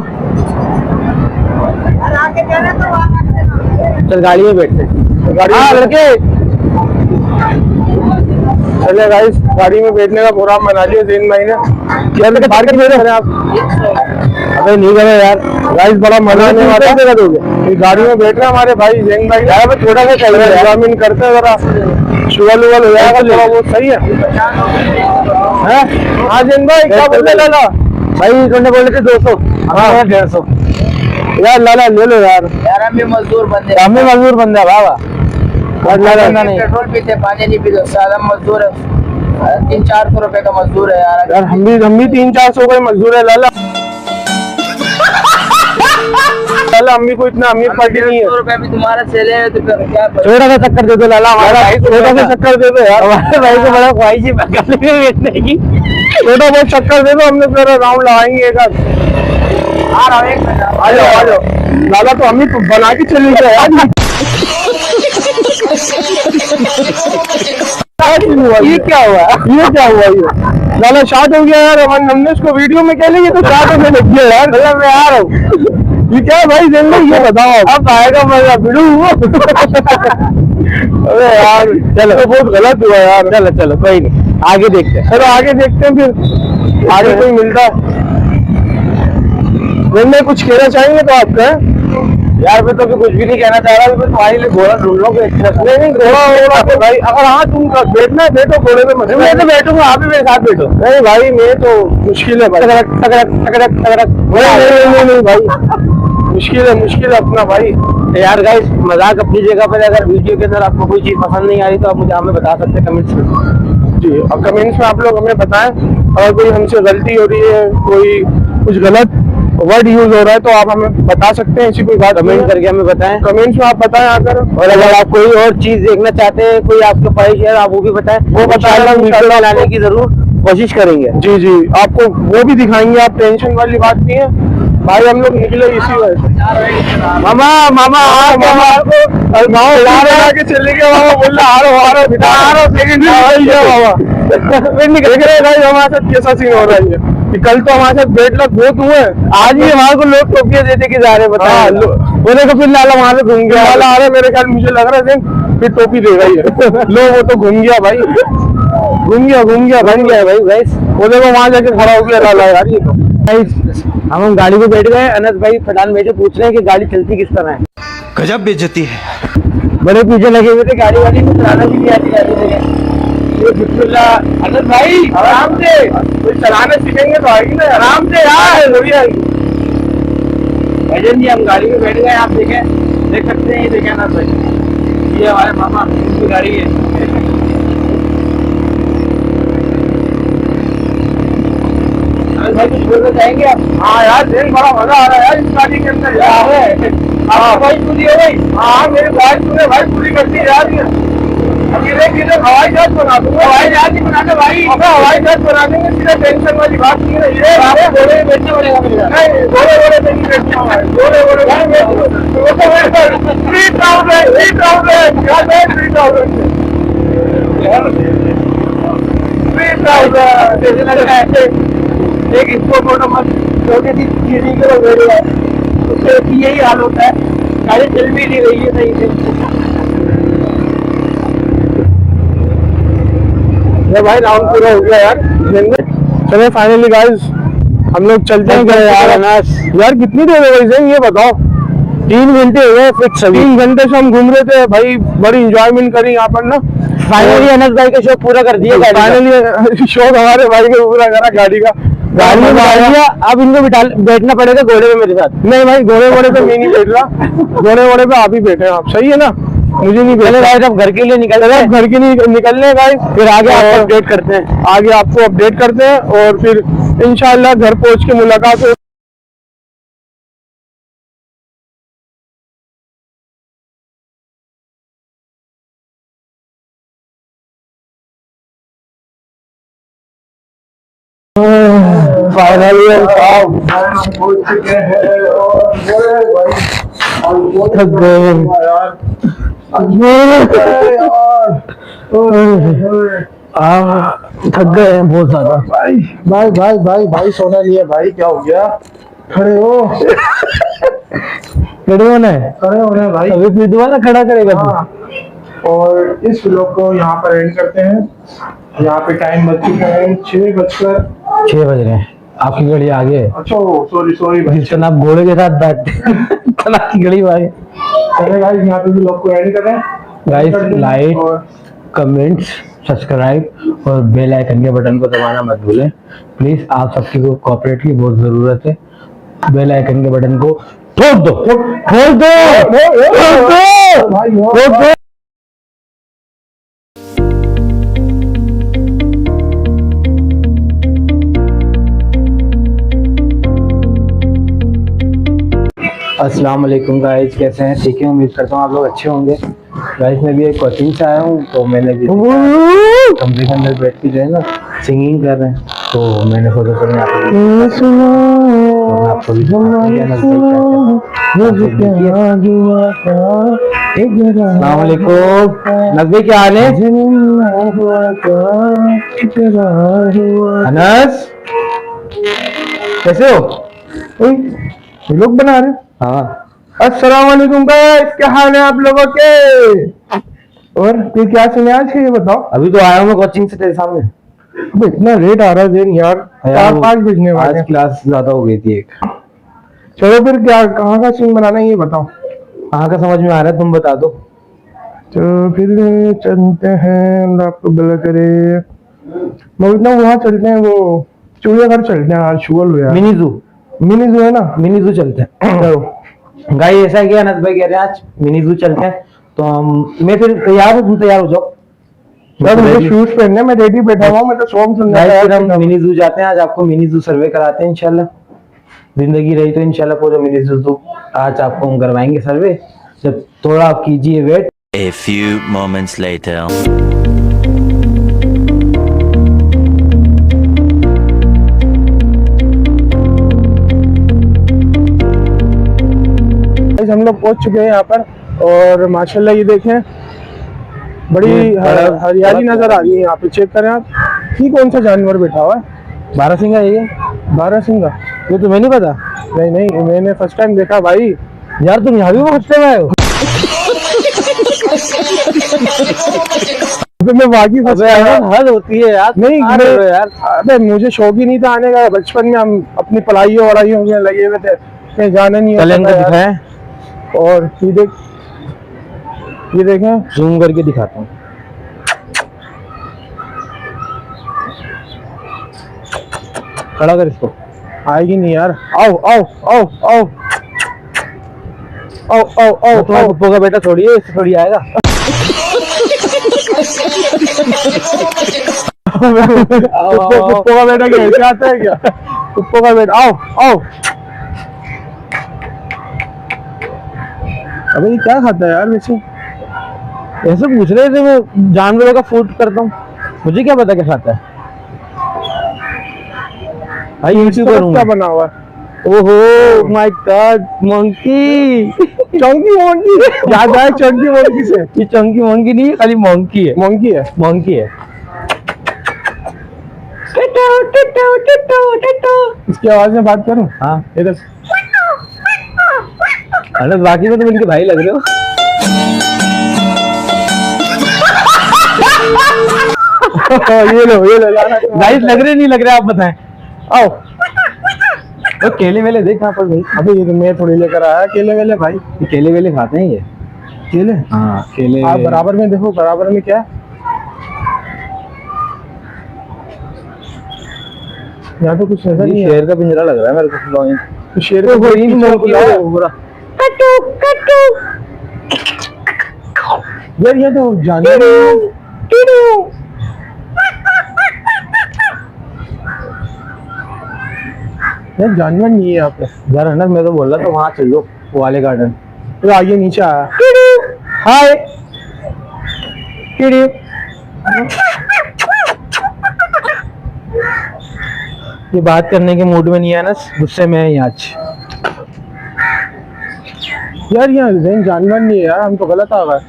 चल गाड़ी में बैठते हैं। गाड़ी हाँ में लड़के, चले गाइस, गाड़ी में बैठने का प्रोग्राम बना लिया ज़ैन भाई ने। यार बाहर के बैठे आप? अबे नहीं करे यार। गाइस बड़ा मजा आने वाला है। ये गाड़ी में बैठ रहे हैं हमारे भाई ज़ैन भाई। यार थोड़ा सा चाहिए, एग्जामिन करते हैं जरा, शुगर वुगर हो जाएगा थोड़ा बहुत। सही है। हाँ ज़ैन भाई, क्या बोलते लाला भाई? तुमने बोले थे 200, हाँ 150। यार। लाला ले लो यार, हम भी मजदूर बंदे, हम भी मजदूर बंदा है बाबा। नहीं पेट्रोल पीते, पानी नहीं पीते, सादा मजदूर है। 300-400 रुपए का मजदूर है यार। यार हम भी 300-400 का मजदूर है लाला। लाला हम भी कोई इतना अमीर पार्टी नहीं है। 100 रुपए भी तुम्हारा सेले है तो फिर क्या? छोटा सा चक्कर दे दो लाला, हमारा भाई छोटा सा चक्कर दे दो यार। हमारे भाई को बड़ा ख्वाहिश है गाड़ी में बैठने की। छोटा बहुत चक्कर दे दो, हमने फिर राउंड लगाएंगे एक आध। आ जाओ लाला, तो हम ही बना के चले गए यार। ये क्या हुआ? ये लाला शार्ट हो गया यार। हमने इसको वीडियो में कह लिया तो शार्ट होने लग गया यार। मतलब मैं आ रहा हूँ। ये क्या है भाई ज़ैन भाई, ये बताओ। अब आएगा मजा बिड़ू। अरे यार चलो, तो बहुत गलत हुआ यार। चलो चलो कोई नहीं, आगे देखते हैं। चलो आगे देखते हैं, फिर आगे कोई मिलता है। ज़ैन भाई कुछ कहना चाहेंगे तो आप कहें। यार मैं तो अभी कुछ भी नहीं कहना चाह रहा, मैं तुम्हारे लिए घोड़ा ढूंढ लो। नहीं घोड़ा तो भाई, अगर हाँ तुम बैठना है बैठो, घोड़े पे मत। मैं तो बैठूंगा, आप भी मेरे साथ बैठो। नहीं भाई, मैं तो मुश्किल है भाई। नहीं भाई, मुश्किल है अपना भाई। यार गाइस, मजाक अपनी जगह पर। अगर वीडियो के अंदर आपको कोई चीज पसंद नहीं आ रही तो आप मुझे हमें बता सकते हैं कमेंट्स में। जी, और कमेंट्स में आप लोग हमें बताएं। अगर कोई हमसे गलती हो रही है, कोई कुछ गलत वर्ड यूज हो रहा है तो आप हमें बता सकते हैं। ऐसी कोई बात कमेंट करके हमें बताएं। कमेंट्स में आप बताएं आकर। और अगर आप कोई और चीज देखना चाहते हैं, कोई आपके ख्वाहिश है, आप वो भी बताएं। वो इंशाल्लाह लाने की जरूर कोशिश करेंगे। जी आपको वो भी दिखाएंगे। आप टेंशन वाली बात नहीं है भाई, हम लोग निकले इसी वजह से। मामा गाँव के चले गए। मामा बोल रहा हमारे साथ कैसा सीन हो रहा है। कि कल तो हमारे साथ बेड लक बहुत हुए। आज भी हमारे को लोग टोपियां देते कि जा रहे बताए। बोले को फिर लाला वहां से घूम गया। लाला आ रहा है मेरे ख्याल, मुझे लग रहा है फिर टोपी देगा ही है। लो वो तो घूम गया भाई, घूम गया बन गया भाई। गाइस वो देखो वहां जाके खड़ा हो गया लाला यार। ये तो हम गाड़ी में बैठ गए। अनस भाई पठान बैठे, पूछ रहे हैं कि गाड़ी चलती किस तरह है। गजब बेइज्जती है। बड़े पीछे लगे हुए थे, गाड़ी वाली को चलाना भी नहीं आती गाड़ी। बिस्मिल्लाह। अनस भाई आराम से, कोई चलाना सीखेंगे तो आएगी ना, आराम से यार। भजन जी हम गाड़ी में बैठ गए। आप देख सकते हैं, ये देखें अनस भाई, ये हमारे मामा की गाड़ी है। भाई कुछ बोलना चाहेंगे आप? हाँ यार दिन बड़ा मजा आ रहा है यार इस गाड़ी के अंदर यार। हाँ भाई पूरी हो गई। हाँ मेरी बात तूने भाई पूरी करती है यार। किधर हवाई जहाज बना दूंगा। हवाई जहाज ही बना दे भाई। हवाई जहाज बना देंगे, सीधा टेंशन वाली बात नहीं है। ये घोड़े में बैठना पड़ेगा मेरे साथ। नहीं, घोड़े पे नहीं बैठना है। घोड़े 3,000 एक इसको फोटो मत छोटी सी चीनी के बैठ गया, उससे यही हाल होता है। गाड़ी चल भी नहीं रही है सही से। भाई राउंड पूरा हो गया यार। चले फाइनली गाइस हम लोग चलते हैं यार। अनास यार कितनी देर हो गई ये बताओ। 3 घंटे हो गए फिक्स। 3 घंटे से हम घूम रहे थे भाई, बड़ी इंजॉयमेंट करी यहाँ पर ना। फाइनली अनस भाई का शौक पूरा कर दिया। फाइनली शौक हमारे भाई ने पूरा करा गाड़ी का। गाड़ी में बिठा दिया, अब इनको बैठना पड़ेगा घोड़े पे मेरे साथ। नहीं भाई घोड़े पे मैं नहीं बैठ रहा। घोड़े पे आप ही बैठे हैं आप, सही है ना। मुझे नहीं बैठना भाई, अब घर के लिए निकल रहे हैं। घर के लिए निकलने भाई, फिर आगे आपको अपडेट करते हैं। आगे आपको अपडेट करते हैं और फिर इंशाल्लाह घर पहुंच के मुलाकात फाइनली हम पहुंच चुके हैं और थक गए हैं थक गए हैं बहुत ज्यादा। भाई भाई भाई भाई भाई सोना नहीं है भाई, क्या हो गया? खड़े हो, खड़े होना है, खड़े होना है भाई। अभी फिर दोबारा खड़ा करेगा तू? हाँ, और इस व्लॉग को यहाँ पर एंड करते हैं। यहाँ पे टाइम बज चुका है 6 बज रहे हैं। आपकी घड़ी आगे है। अच्छा सॉरी सॉरी भाई। जिस दिन आप घोड़े के साथ बैठते कल आपकी घड़ी आगे। चले गाइस, यहाँ पे व्लॉग को एंड करें। गाइस लाइक, और कमेंट्स, सब्सक्राइब और बेल आइकन के बटन को दबाना मत भूलें प्लीज। आप सबकी को कोऑपरेट की बहुत जरूरत है। बेल आइकन के बटन को ठोक दो, ठोक दो, ठोक दो, भाई ठोक दो। अस्सलाम वालेकुम गाइस, कैसे हैं? ठीक है, उम्मीद करता हूँ आप लोग अच्छे होंगे। गाइस मैं भी एक कोचिंग से आया हूँ, तो मैंने भी कमरे के अंदर बैठ के जो है ना सिंगिंग कर रहे हैं, तो मैंने सोचा चलो यहाँ पे आपको भी अस्सलाम वालेकुम। नज़्बे क्या हाल है? अनस कैसे हो? व्लॉग बना रहे? हाँ। अस्सलाम वालेकुम गाइस, क्या हाल है आप लोगों के? और फिर क्या सुने आज के, ये बताओ। अभी तो आया हूँ मैं कोचिंग से तेरे सामने। अब इतना लेट आ रहा है दिन यार, 4-5 बजने वाले आज हैं। क्लास ज्यादा हो गई थी एक। चलो फिर क्या, कहाँ का सीन बनाना है ये बताओ। कहाँ का समझ में आ रहा है, तुम बता दो। तो फिर चलते हैं, अल्लाह आपको भला करे। मैं वहाँ चलते हैं, वो चिड़ियाघर चलते हैं आज, शुगर हुआ है। मिनी जू, मिनी जो है ना, मिनी जू चलते हैं। चलो गाइस ऐसा है कि अनस भाई कह रहे हैं आज मिनी जू चलते हैं, तो हम मैं फिर तैयार हूँ, तुम तैयार हो जाओ। यार मुझे शूज पहनने, मैं रेडी बैठा हुआ हूँ, मैं तो सॉन्ग सुन रहा गाइस फिर था। हम मिनी जू जाते हैं, आज आपको मिनी जू सर्वे कराते हैं इंशाल्लाह। जिंदगी रही तो इंशाल्लाह पूरा मिनी जू आज आपको हम करवाएंगे सर्वे। जब थोड़ा आप कीजिए wait. A few moments later. हम लोग पहुंच चुके हैं यहाँ पर, और माशाल्लाह ये देखें बड़ी हरियाली नजर आ रही है यहाँ पे। चेक करें आप, ये कौन सा जानवर बैठा हुआ है? बारहसिंगा है ये? बारहसिंगा? ये तुम्हें नहीं पता? नहीं नहीं, मैंने फर्स्ट टाइम देखा भाई। यार तुम यहाँ भी फर्स्ट टाइम आए हो? तो मैं वाकई फंस गया। हद होती है यार, नहीं आ रहे हो यार। अबे मुझे शौक ही नहीं था आने का। बचपन में हम अपनी पढ़ाइयों वढ़ाइयों में लगे हुए थे, कहीं जाना नहीं चलें होता तो था यार। दिखाएं, और ये देखें, जूम करके दिखाता हूँ। खड़ा कर इसको। आएगी नहीं यार। आओ आओ आओ आओ आओ आओ आओ तुम्हारे पप्पो का बेटा छोड़िए, इससे थोड़ी आएगा। पुप्पो का बेटा क्या आता है क्या? पुप्पो का बेटा, आओ आओ। अबे ये क्या खाता है यार वैसे? ऐसे पूछ रहे थे, मैं जानवरों का फूड करता हूँ, मुझे क्या पता क्या खाता है भाई। यूट्यूबर हूँ। क्या बना हुआ है? ओहो my God, monkey. Chunky monkey याद आया? चंकी मोंकी से? ये चंकी मंकी नहीं है, खाली मंकी है। मोंकी है, मंकी है। इसकी आवाज में बात करूं? हाँ इधर अरे बाकी में तो इनके भाई लग रहे हो। ये लो गाइस लग रहे नहीं लग रहे, आप बताएं। आओ। तो केले वेले देख कहाँ पर भाई। अबे ये तो मैं थोड़ी लेकर आया केले वेले भाई। ये केले वेले खाते हैं ये? केले? हाँ केले। आप बराबर में देखो, बराबर में क्या है? यहाँ तो कुछ ऐसा नहीं है। शेर का पिंजरा लग रहा है मेरे को। तो शेर को कोई नहीं पूरा यार, ये तो जानवर यार, जानवर नहीं है यहाँ पे यार। है ना, मैं तो बोल रहा था वहाँ चलो, वो वाले गार्डन। तो आगे नीचे आया। हाय ये बात करने के मूड में नहीं है ना, गुस्से में है आज। यार यहाँ जैन जानवर नहीं है यार, हम तो गलत आ गए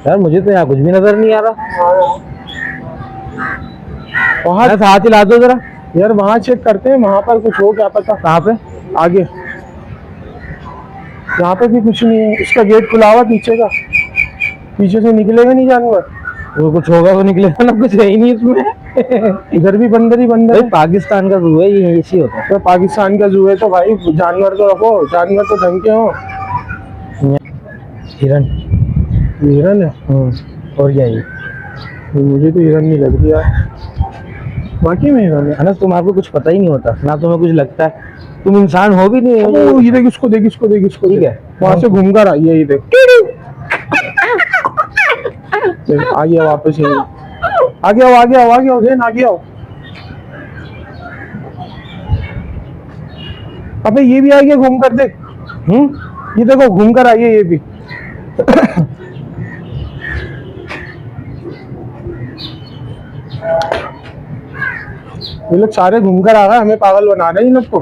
यार मुझे तो यहाँ कुछ भी नजर नहीं आ रहा। वहाँ हाथ हिला दो जरा। यार वहाँ चेक करते हैं, वहाँ पर कुछ हो क्या पता। कहाँ पे? आगे यहाँ पे भी कुछ नहीं है, उसका गेट खुला हुआ पीछे का, पीछे से निकलेगा नहीं जानवर। वो कुछ होगा वो निकलेगा ना, कुछ है ही नहीं इसमें। इधर भी बंदर ही बंदर है। पाकिस्तान का जू है ये, ऐसी होता है। तो पाकिस्तान का जू है तो भाई जानवर तो रखो, जानवर तो ढंग के हो। हिरन। हिरन है और क्या ये? मुझे तो हिरन नहीं लग रही यार, बाकी में हिरन है। अनस तुम आपको कुछ पता ही नहीं होता ना, तुम्हें कुछ लगता है, तुम इंसान हो भी नहीं। ओ, ये देख इसको, देख इसको, देख इसको, ठीक है। वहां से घूम कर आई है, ये देख आ गया वापस। ये आ गया, आ गया, आ गया, आ गया। अबे ये भी आ गया घूम कर, देख। ये देखो घूम कर आई है ये भी। ये लोग सारे घूमकर आ गए, हमें पागल बना रहे हैं इन लोग को।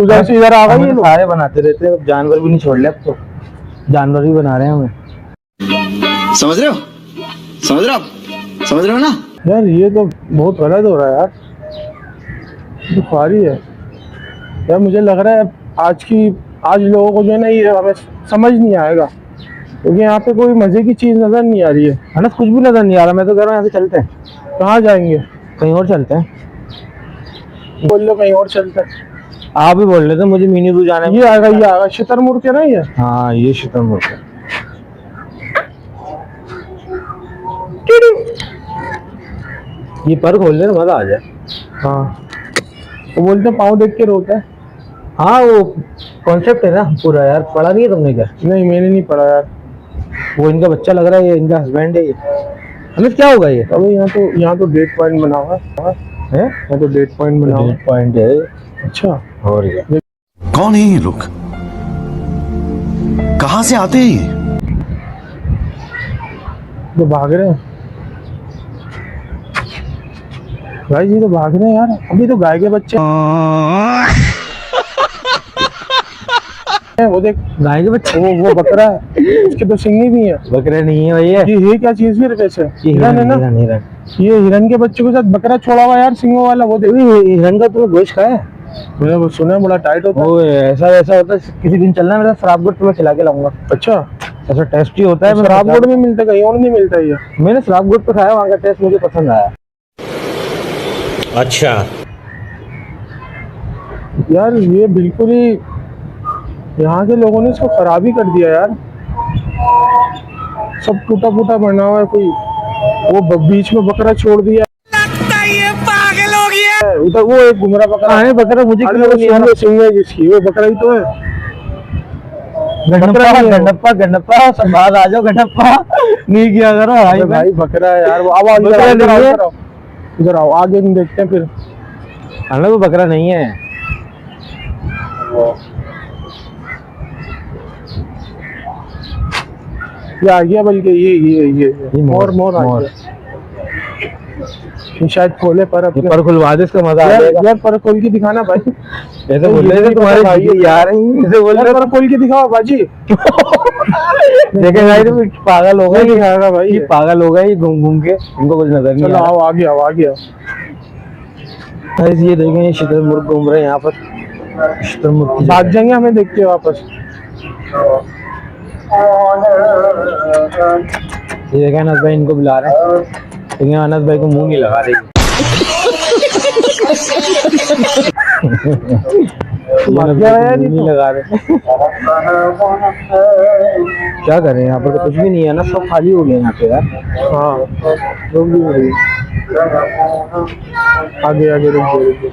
उधर से इधर आ गए ये लोग। सारे बनाते रहते हैं, जानवर भी नहीं छोड़ ले अब तो, जानवर भी बना रहे हैं हमें। समझ रहे हो, समझ रहे हो आप, समझ रहे हो ना? यार ये तो बहुत गलत हो रहा है यार, बुखारी है यार। मुझे लग रहा है आज लोगों को जो है ना, ये हमें समझ नहीं आएगा, क्योंकि यहाँ पे कोई मजे की चीज नजर नहीं आ रही है। अनस कुछ भी नजर नहीं आ रहा, मैं तो कह रहा हूँ यहाँ से चलते हैं। कहाँ जाएंगे? कहीं और चलते हैं। बोल लो कहीं और चलते हैं। आप ही बोल रहे थे मुझे मिनी जू जाना है। ये आएगा शुतुरमुर्ग के ना ये। हाँ ये शुतुरमुर्ग है। ये पर खोल लेना, मजा आ जाए। हाँ वो बोलते पाँव देख के रोता है। हाँ वो कॉन्सेप्ट है ना पूरा यार, पढ़ा नहीं है तुमने क्या? नहीं मैंने नहीं पढ़ा यार। वो इनका बच्चा लग रहा है, ये इनका हस्बैंड है ये। हमें क्या होगा ये? अबे यहाँ तो डेट पॉइंट बना हुआ है। यहाँ तो डेट पॉइंट बना हुआ है। पॉइंट है। अच्छा और क्या? कौन है ये लोग, कहाँ से आते हैं ये? तो भाग रहे हैं भाई जी, तो भाग रहे हैं यार। अभी तो गाय के बच्चे वो देख, गाय के बच्चे। वो बकरा है, उसके तो सिंगी भी है। बकरे नहीं है भैया, ये क्या चीज फिर वैसे? हिरन है ना? हिरन। ये हिरन के बच्चे के साथ बकरा छोड़ा हुआ यार, सिंगों वाला। वो देख, हिरन का तुम्हें गोश्त खाया है? मैंने वो सुना है बड़ा टाइट होता है। वो ऐसा वैसा होता है, किसी दिन चलना मेरा शराब गुड़ तुम्हें खिला के लाऊंगा। अच्छा ऐसा टेस्टी होता है। शराब गुड़ में मिलता है, कहीं और नहीं मिलता ये। मैंने शराब गुड़ पे खाया, वहाँ का टेस्ट मुझे पसंद आया। अच्छा यार ये बिल्कुल ही यहाँ के लोगों ने इसको खराब ही कर दिया यार, सब टूटा फूटा बना हुआ है। कोई वो बीच में बकरा छोड़ दिया, लगता है ये पागल हो गया। उधर वो एक घुमरा बकरा है। बकरा मुझे सिंह है जिसकी, वो बकरा ही तो है। गंडप्पा गंडप्पा सब बात आ जाओ। गंडप्पा नहीं किया करो भाई। भाई बकरा है यार वो। आवाज इधर आओ, आगे देखते हैं फिर। हमें वो बकरा नहीं है। ये आ गया, बल्कि ये मोर आ गया। ये शायद खोले पर अपने पर खुलवा दे, इसका मजा आ जाएगा। यार पर खोल के दिखाना भाई। ऐसे बोल रहे थे तुम्हारे भाई यार, ऐसे बोल रहे पर खोल के दिखाओ बाजी। देखे भाई तो पागल हो गए दिखाएगा भाई, ये पागल हो गए घूम घूम के, इनको कुछ नजर नहीं। चलो आओ, आ गया। ये देखें, ये शुतुरमुर्ग घूम रहे हैं यहाँ पर। शुतुरमुर्ग भाग जाएंगे हमें देख के वापस। ये देखें अनस भाई इनको बुला रहे हैं, लेकिन अनस भाई को मुंह नहीं लगा रही। नहीं लगा रहे। क्या करें, यहाँ पर तो कुछ भी नहीं है ना, सब खाली हो गया यहाँ पे यार। हाँ रुक गई, आगे रुक गए।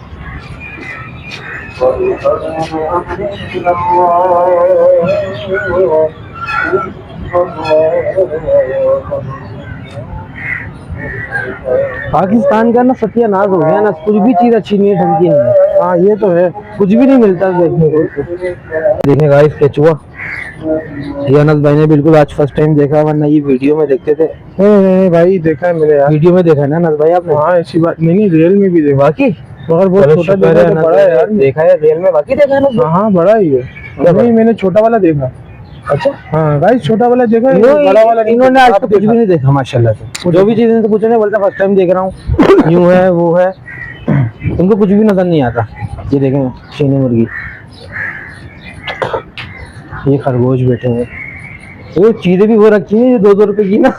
पाकिस्तान का ना सत्यानाश हो गया ना, कुछ भी चीज अच्छी नहीं है, ढंग की नहीं है। हाँ ये तो है, कुछ भी नहीं मिलता देखने को। देखने गाइस केचुआ, ये अनस भाई ने बिल्कुल आज फर्स्ट टाइम देखा, वरना ये वीडियो में देखते थे। नहीं भाई देखा है मैंने यार, वीडियो में देखा है ना अनस भाई आपने? हाँ ऐसी बात नहीं, रियल में भी देखा। बाकी मगर बहुत चलो छोटा शुक्र देखा है तो ना, बड़ा है यार। देखा है रियल में, बाकी देखा है ना। हाँ बड़ा ही है। नहीं मैंने छोटा वाला देखा। अच्छा हाँ गाइस छोटा वाला देखा है, बड़ा वाला नहीं। इन्होंने आज आप तो कुछ भी नहीं देखा माशाल्लाह से, जो भी चीज इनको पूछे नहीं बोलता फर्स्ट टाइम देख रहा हूँ, यूं है वो है, इनको कुछ भी नजर नहीं आता। ये देखें चीनी मुर्गी, ये खरगोश बैठे हैं, वो चीजें भी वो रखी हैं 2-2 रुपए की ना।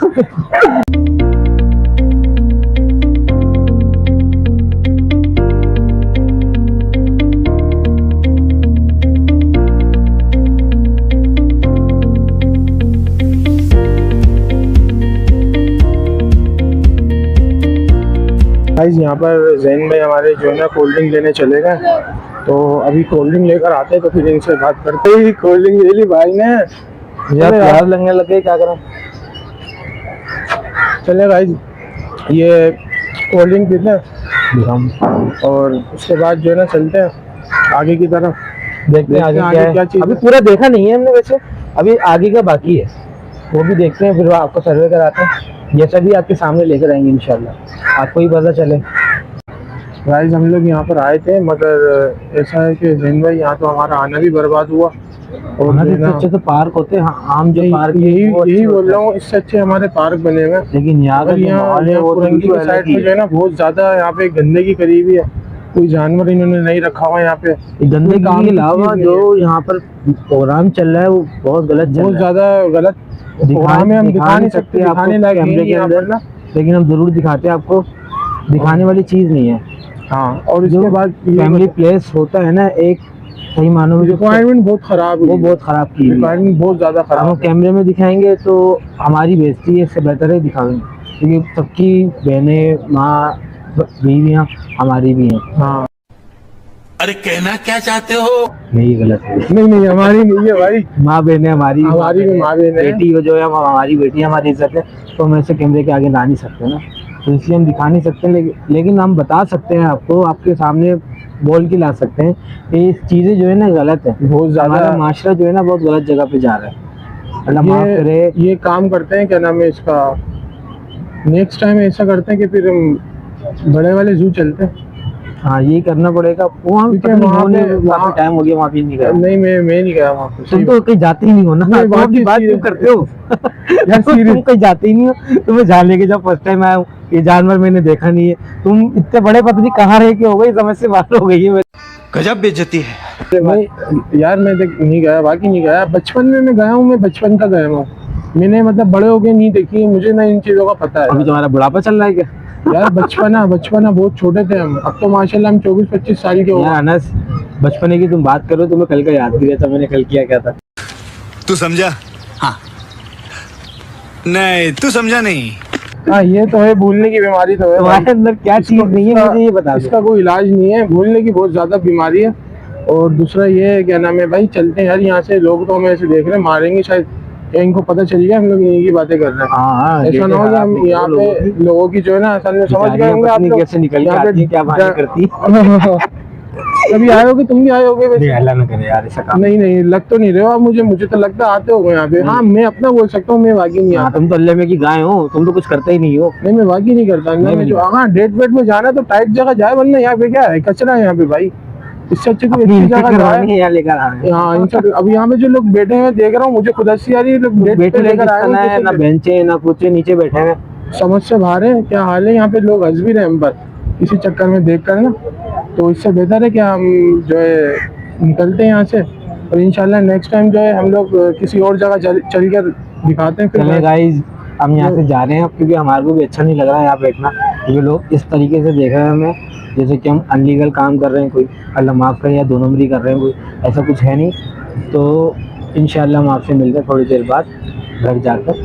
गाइस यहाँ पर जैन भाई हमारे जो है ना कोल्ड ड्रिंक लेने चले गए, तो अभी कोल्ड ड्रिंक लेकर आते हैं तो फिर इनसे बात करते ही। कोल्ड ड्रिंक ले ली भाई ने यार प्याज लगने लगे, क्या करें। चले गाइस ये कोल्ड ड्रिंक पीते हैं हम और उसके बाद जो है ना चलते हैं आगे की तरफ, देखते हैं आगे क्या है। चीज़ अभी है। पूरा देखा नहीं है हमने वैसे, अभी आगे का बाकी है, वो भी देखते हैं, फिर आपको सर्वे कराते हैं। जैसा भी आपके सामने लेकर आएंगे इंशाल्लाह, आपको ही पता चले। गाइस हम लोग यहाँ पर आए थे, मगर ऐसा है कि जैन भाई यहाँ तो हमारा आना भी बर्बाद हुआ। और वहाँ जो है से ना, अच्छे तो पार्क होते हैं, हाँ, आम जो पार्क यही बोल रहा हूँ, इससे अच्छे हमारे पार्क बने हुए हैं। लेकिन यहाँ का और जो यहाँ माहौल है वो तो पुरंगी बिल्कुल की अलग साइड ही में जो है ना बहुत ज्यादा यहाँ पे गंदगी करी हुई है, कोई जानवर इन्होंने नहीं रखा हुआ यहाँ पे। है। गंदगी काम के की अलावा चीज़ जो यहाँ पर प्रोग्राम चल रहा है वो बहुत गलत चल बहुत रहा है। ज्यादा गलत प्रोग्राम है, हम दिखा नहीं सकते, आपको दिखाने लायक कैमरे नहीं के है यहाँ अंदर पर ना। लेकिन हम जरूर दिखाते हैं आपको, दिखाने वाली चीज नहीं है। हाँ और जो इसके बाद फैमिली प्लेस होता है ना, एक सही मानो में रिक्वायरमेंट बहुत खराब है, वो बहुत खराब की हुई है। रिक्वायरमेंट बहुत ज्यादा हम खराब है। कैमरे में दिखाएंगे तो हमारी बेइज्जती है, इससे बेहतर है दिखाएंगे, क्योंकि सबकी बहनें, माँ, बीवियाँ हमारी भी हैं। हाँ अरे कहना क्या चाहते हो? नहीं गलत है, नहीं हमारी नहीं है भाई, माँ बहनें हमारी भी माँ बहन है। बेटी जो है हमारी बेटी, हमारी इज्जत है, तो हम ऐसे कैमरे के आगे ला नहीं सकते ना, तो इसलिए हम दिखा नहीं सकते। लेकिन हम बता सकते हैं आपको, आपके सामने बोल के ला सकते हैं कि चीजें जो है ना गलत है, बहुत ज्यादा हमारा माशरा जो है ना बहुत गलत जगह पे जा रहा है। अल्लाह माफ करे। ये काम करते हैं, क्या नाम है इसका, नेक्स्ट टाइम ऐसा करते हैं कि फिर हम बड़े वाले जू चलते हैं। हाँ यही करना पड़ेगा। वहाँ क्योंकि वहाँ पे टाइम हो गया, वहाँ भी नहीं गया। नहीं मैं नहीं गया वहाँ पे। तुम तो कहीं जाते ही नहीं हो ना, नहीं, तुम बात अपनी ही बात क्यों serious करते हो? यार तुम serious। कहीं जाते ही नहीं हो, तुम्हें जान लेके जब फर्स्ट टाइम आया हूँ, ये जानवर मैंने देखा नहीं है, तुम इतने बड़े पता नहीं कहाँ रह के हो गई, समझ से बाहर हो गई है। गजब बेइज्जती है। मैं यार मैं नहीं गया, बाकी नहीं गया। बचपन में मैं गया हूँ, मैं बचपन का गया हूँ, मैंने मतलब बड़े हो गए नहीं देखी, मुझे ना इन चीजों का पता है। अभी तुम्हारा बुढ़ापा चल रहा है क्या? यार बचपना बहुत छोटे थे हम, अब तो माशाल्लाह हम 24-25 साल के हो गए। यार अनस, बचपने की तुम बात करो, तुम्हें कल का याद भी रहता, मैंने कल किया क्या था। तू समझा? हाँ नहीं तू समझा नहीं। हाँ ये तो है, भूलने की बीमारी तो है। तुम्हारे अंदर क्या चीज नहीं है मुझे ये बता दो। इसका कोई इलाज नहीं है, भूलने की बहुत ज्यादा बीमारी है। और दूसरा ये है, क्या नाम है भाई, चलते हैं यार यहाँ से, लोग तो हमें ऐसे देख रहे हैं, मारेंगे शायद, या इनको पता चल गया हम लोग इन्हीं की बातें कर रहे हैं। हाँ ऐसा ना हो कि हम यहाँ पे लोगों की जो है ना असल में समझ गए होंगे आप लोग कैसे निकल के आती है, क्या बहाने करती। कभी आए होगे, तुम भी आए होगे वैसे? नहीं अल्लाह ना करे यार ऐसा काम। नहीं लग तो नहीं रहे हो आप मुझे तो लगता आते हो यहाँ पे। हाँ मैं अपना बोल सकता हूँ, मैं वाकई नहीं हाँ आता। तुम तो अल्लाह में की गाय हो, तुम तो कुछ करते ही नहीं हो। नहीं मैं वाकई नहीं करता। मैं जो हाँ डेट वेट में जाना तो टाइट जगह जाए, वरना यहाँ पे क्या है, कचरा है यहाँ पे भाई। इससे अच्छी कोई अच्छी जगह जाए। यहाँ लेकर आ रहे हैं। हाँ इनसे अब यहाँ पे जो लोग बैठे हैं देख रहा हूँ, मुझे खुद हंसी आ रही है, लोग डेट बैठे पे लेकर आए ना है, ना हैं, बेंचे ना कुछ, नीचे बैठे हैं। समझ से बाहर है। क्या हाल है यहाँ पे, लोग हंस भी रहे हैं हम पर इसी चक्कर में देख कर ना। तो इससे बेहतर है कि हम जो है निकलते हैं यहाँ से, और इंशाल्लाह नेक्स्ट टाइम जो है हम लोग किसी और जगह चल कर दिखाते हैं। चले गाइस, हम यहाँ से जा रहे हैं क्योंकि हमारे को भी अच्छा नहीं लग रहा है यहाँ बैठना, क्योंकि लोग इस तरीके से देख रहे हैं हमें जैसे कि हम अनलीगल काम कर रहे हैं, कोई अल्लाह माफ़ करे, या 2 नंबरी कर रहे हैं, कोई ऐसा कुछ है नहीं। तो इंशाल्लाह हम आपसे मिलते हैं थोड़ी देर बाद घर जाकर।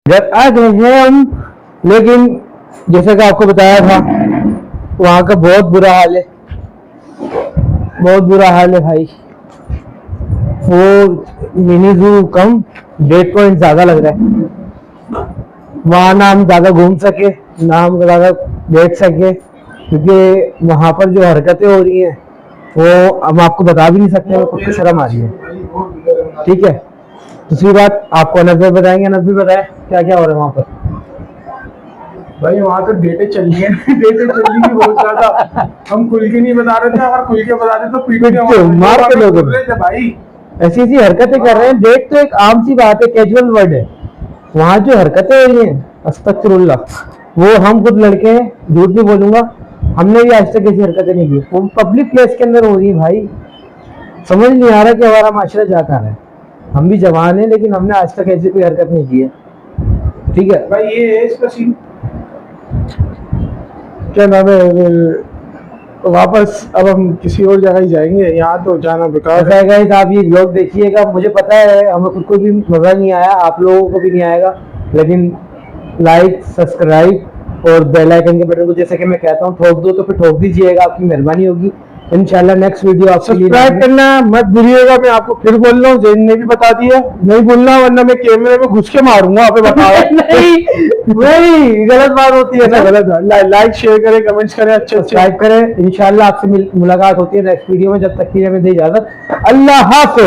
घर आ गए हैं हम, लेकिन जैसा कि आपको बताया था वहाँ का बहुत बुरा हाल है, बहुत बुरा हाल है भाई। वो मिनी जू कम, डेट पॉइंट ज्यादा लग रहा है, वहां ना हम ज्यादा घूम सके ना हम ज्यादा बैठ सके, क्योंकि वहां पर जो हरकतें हो रही हैं वो हम आपको बता भी नहीं सकते, हमें खुद को शर्म आ रही है। ठीक है, दूसरी बात आपको अनस भाई बताएंगे, अनस भी बताए क्या क्या हो रहा है वहां पर। भाई वहाँ तो डेटें चल रही है, डेटें चल रही है बहुत ज्यादा। हम खुल के नहीं बता रहे थे, अगर खुल के बता रहे तो पीछे मार के लोग भाई ऐसी ऐसी हरकतें कर रहे हैं। डेट तो एक आम सी बात है, कैजुअल वर्ड है, वहां जो हरकतें हो रही हैं अस्तगफिरुल्लाह, वो हम खुद लड़के हैं, झूठ नहीं बोलूंगा, हमने भी आज तक ऐसी हरकतें नहीं की। वो पब्लिक प्लेस के अंदर हो रही है भाई, समझ नहीं आ रहा कि हमारा माशरा जा कहाँ है। हम भी जवान हैं लेकिन हमने आज तक ऐसी कोई हरकत नहीं की है। ठीक है भाई, ये है इसका सीन। क्या नाम है, वापस अब हम किसी और जगह ही जाएंगे, यहाँ तो जाना बेकार है। गाइस आप ये व्लॉग देखिएगा, मुझे पता है हमें खुद को भी मजा नहीं आया, आप लोगों को भी नहीं आएगा, लेकिन लाइक सब्सक्राइब और बेल आइकन के बटन को जैसे कि मैं कहता हूँ ठोक दो तो फिर ठोक दीजिएगा, आपकी मेहरबानी होगी। इंशाल्लाह नेक्स्ट वीडियो आपके लिए सब्सक्राइब करना मत भूलिएगा। मैं आपको फिर बोल रहा हूँ, जैन ने भी बता दिया नहीं बोलना, वरना मैं कैमरे में घुस के मारूंगा। आप बताओ नहीं वही गलत बात होती है ना। गलत। लाइक शेयर करें, कमेंट्स करें, अच्छे सब्सक्राइब करें। इंशाल्लाह आपसे मुलाकात होती है नेक्स्ट वीडियो में, जब तक की हमें दे इजाजत। अल्लाह हाफ़िज़।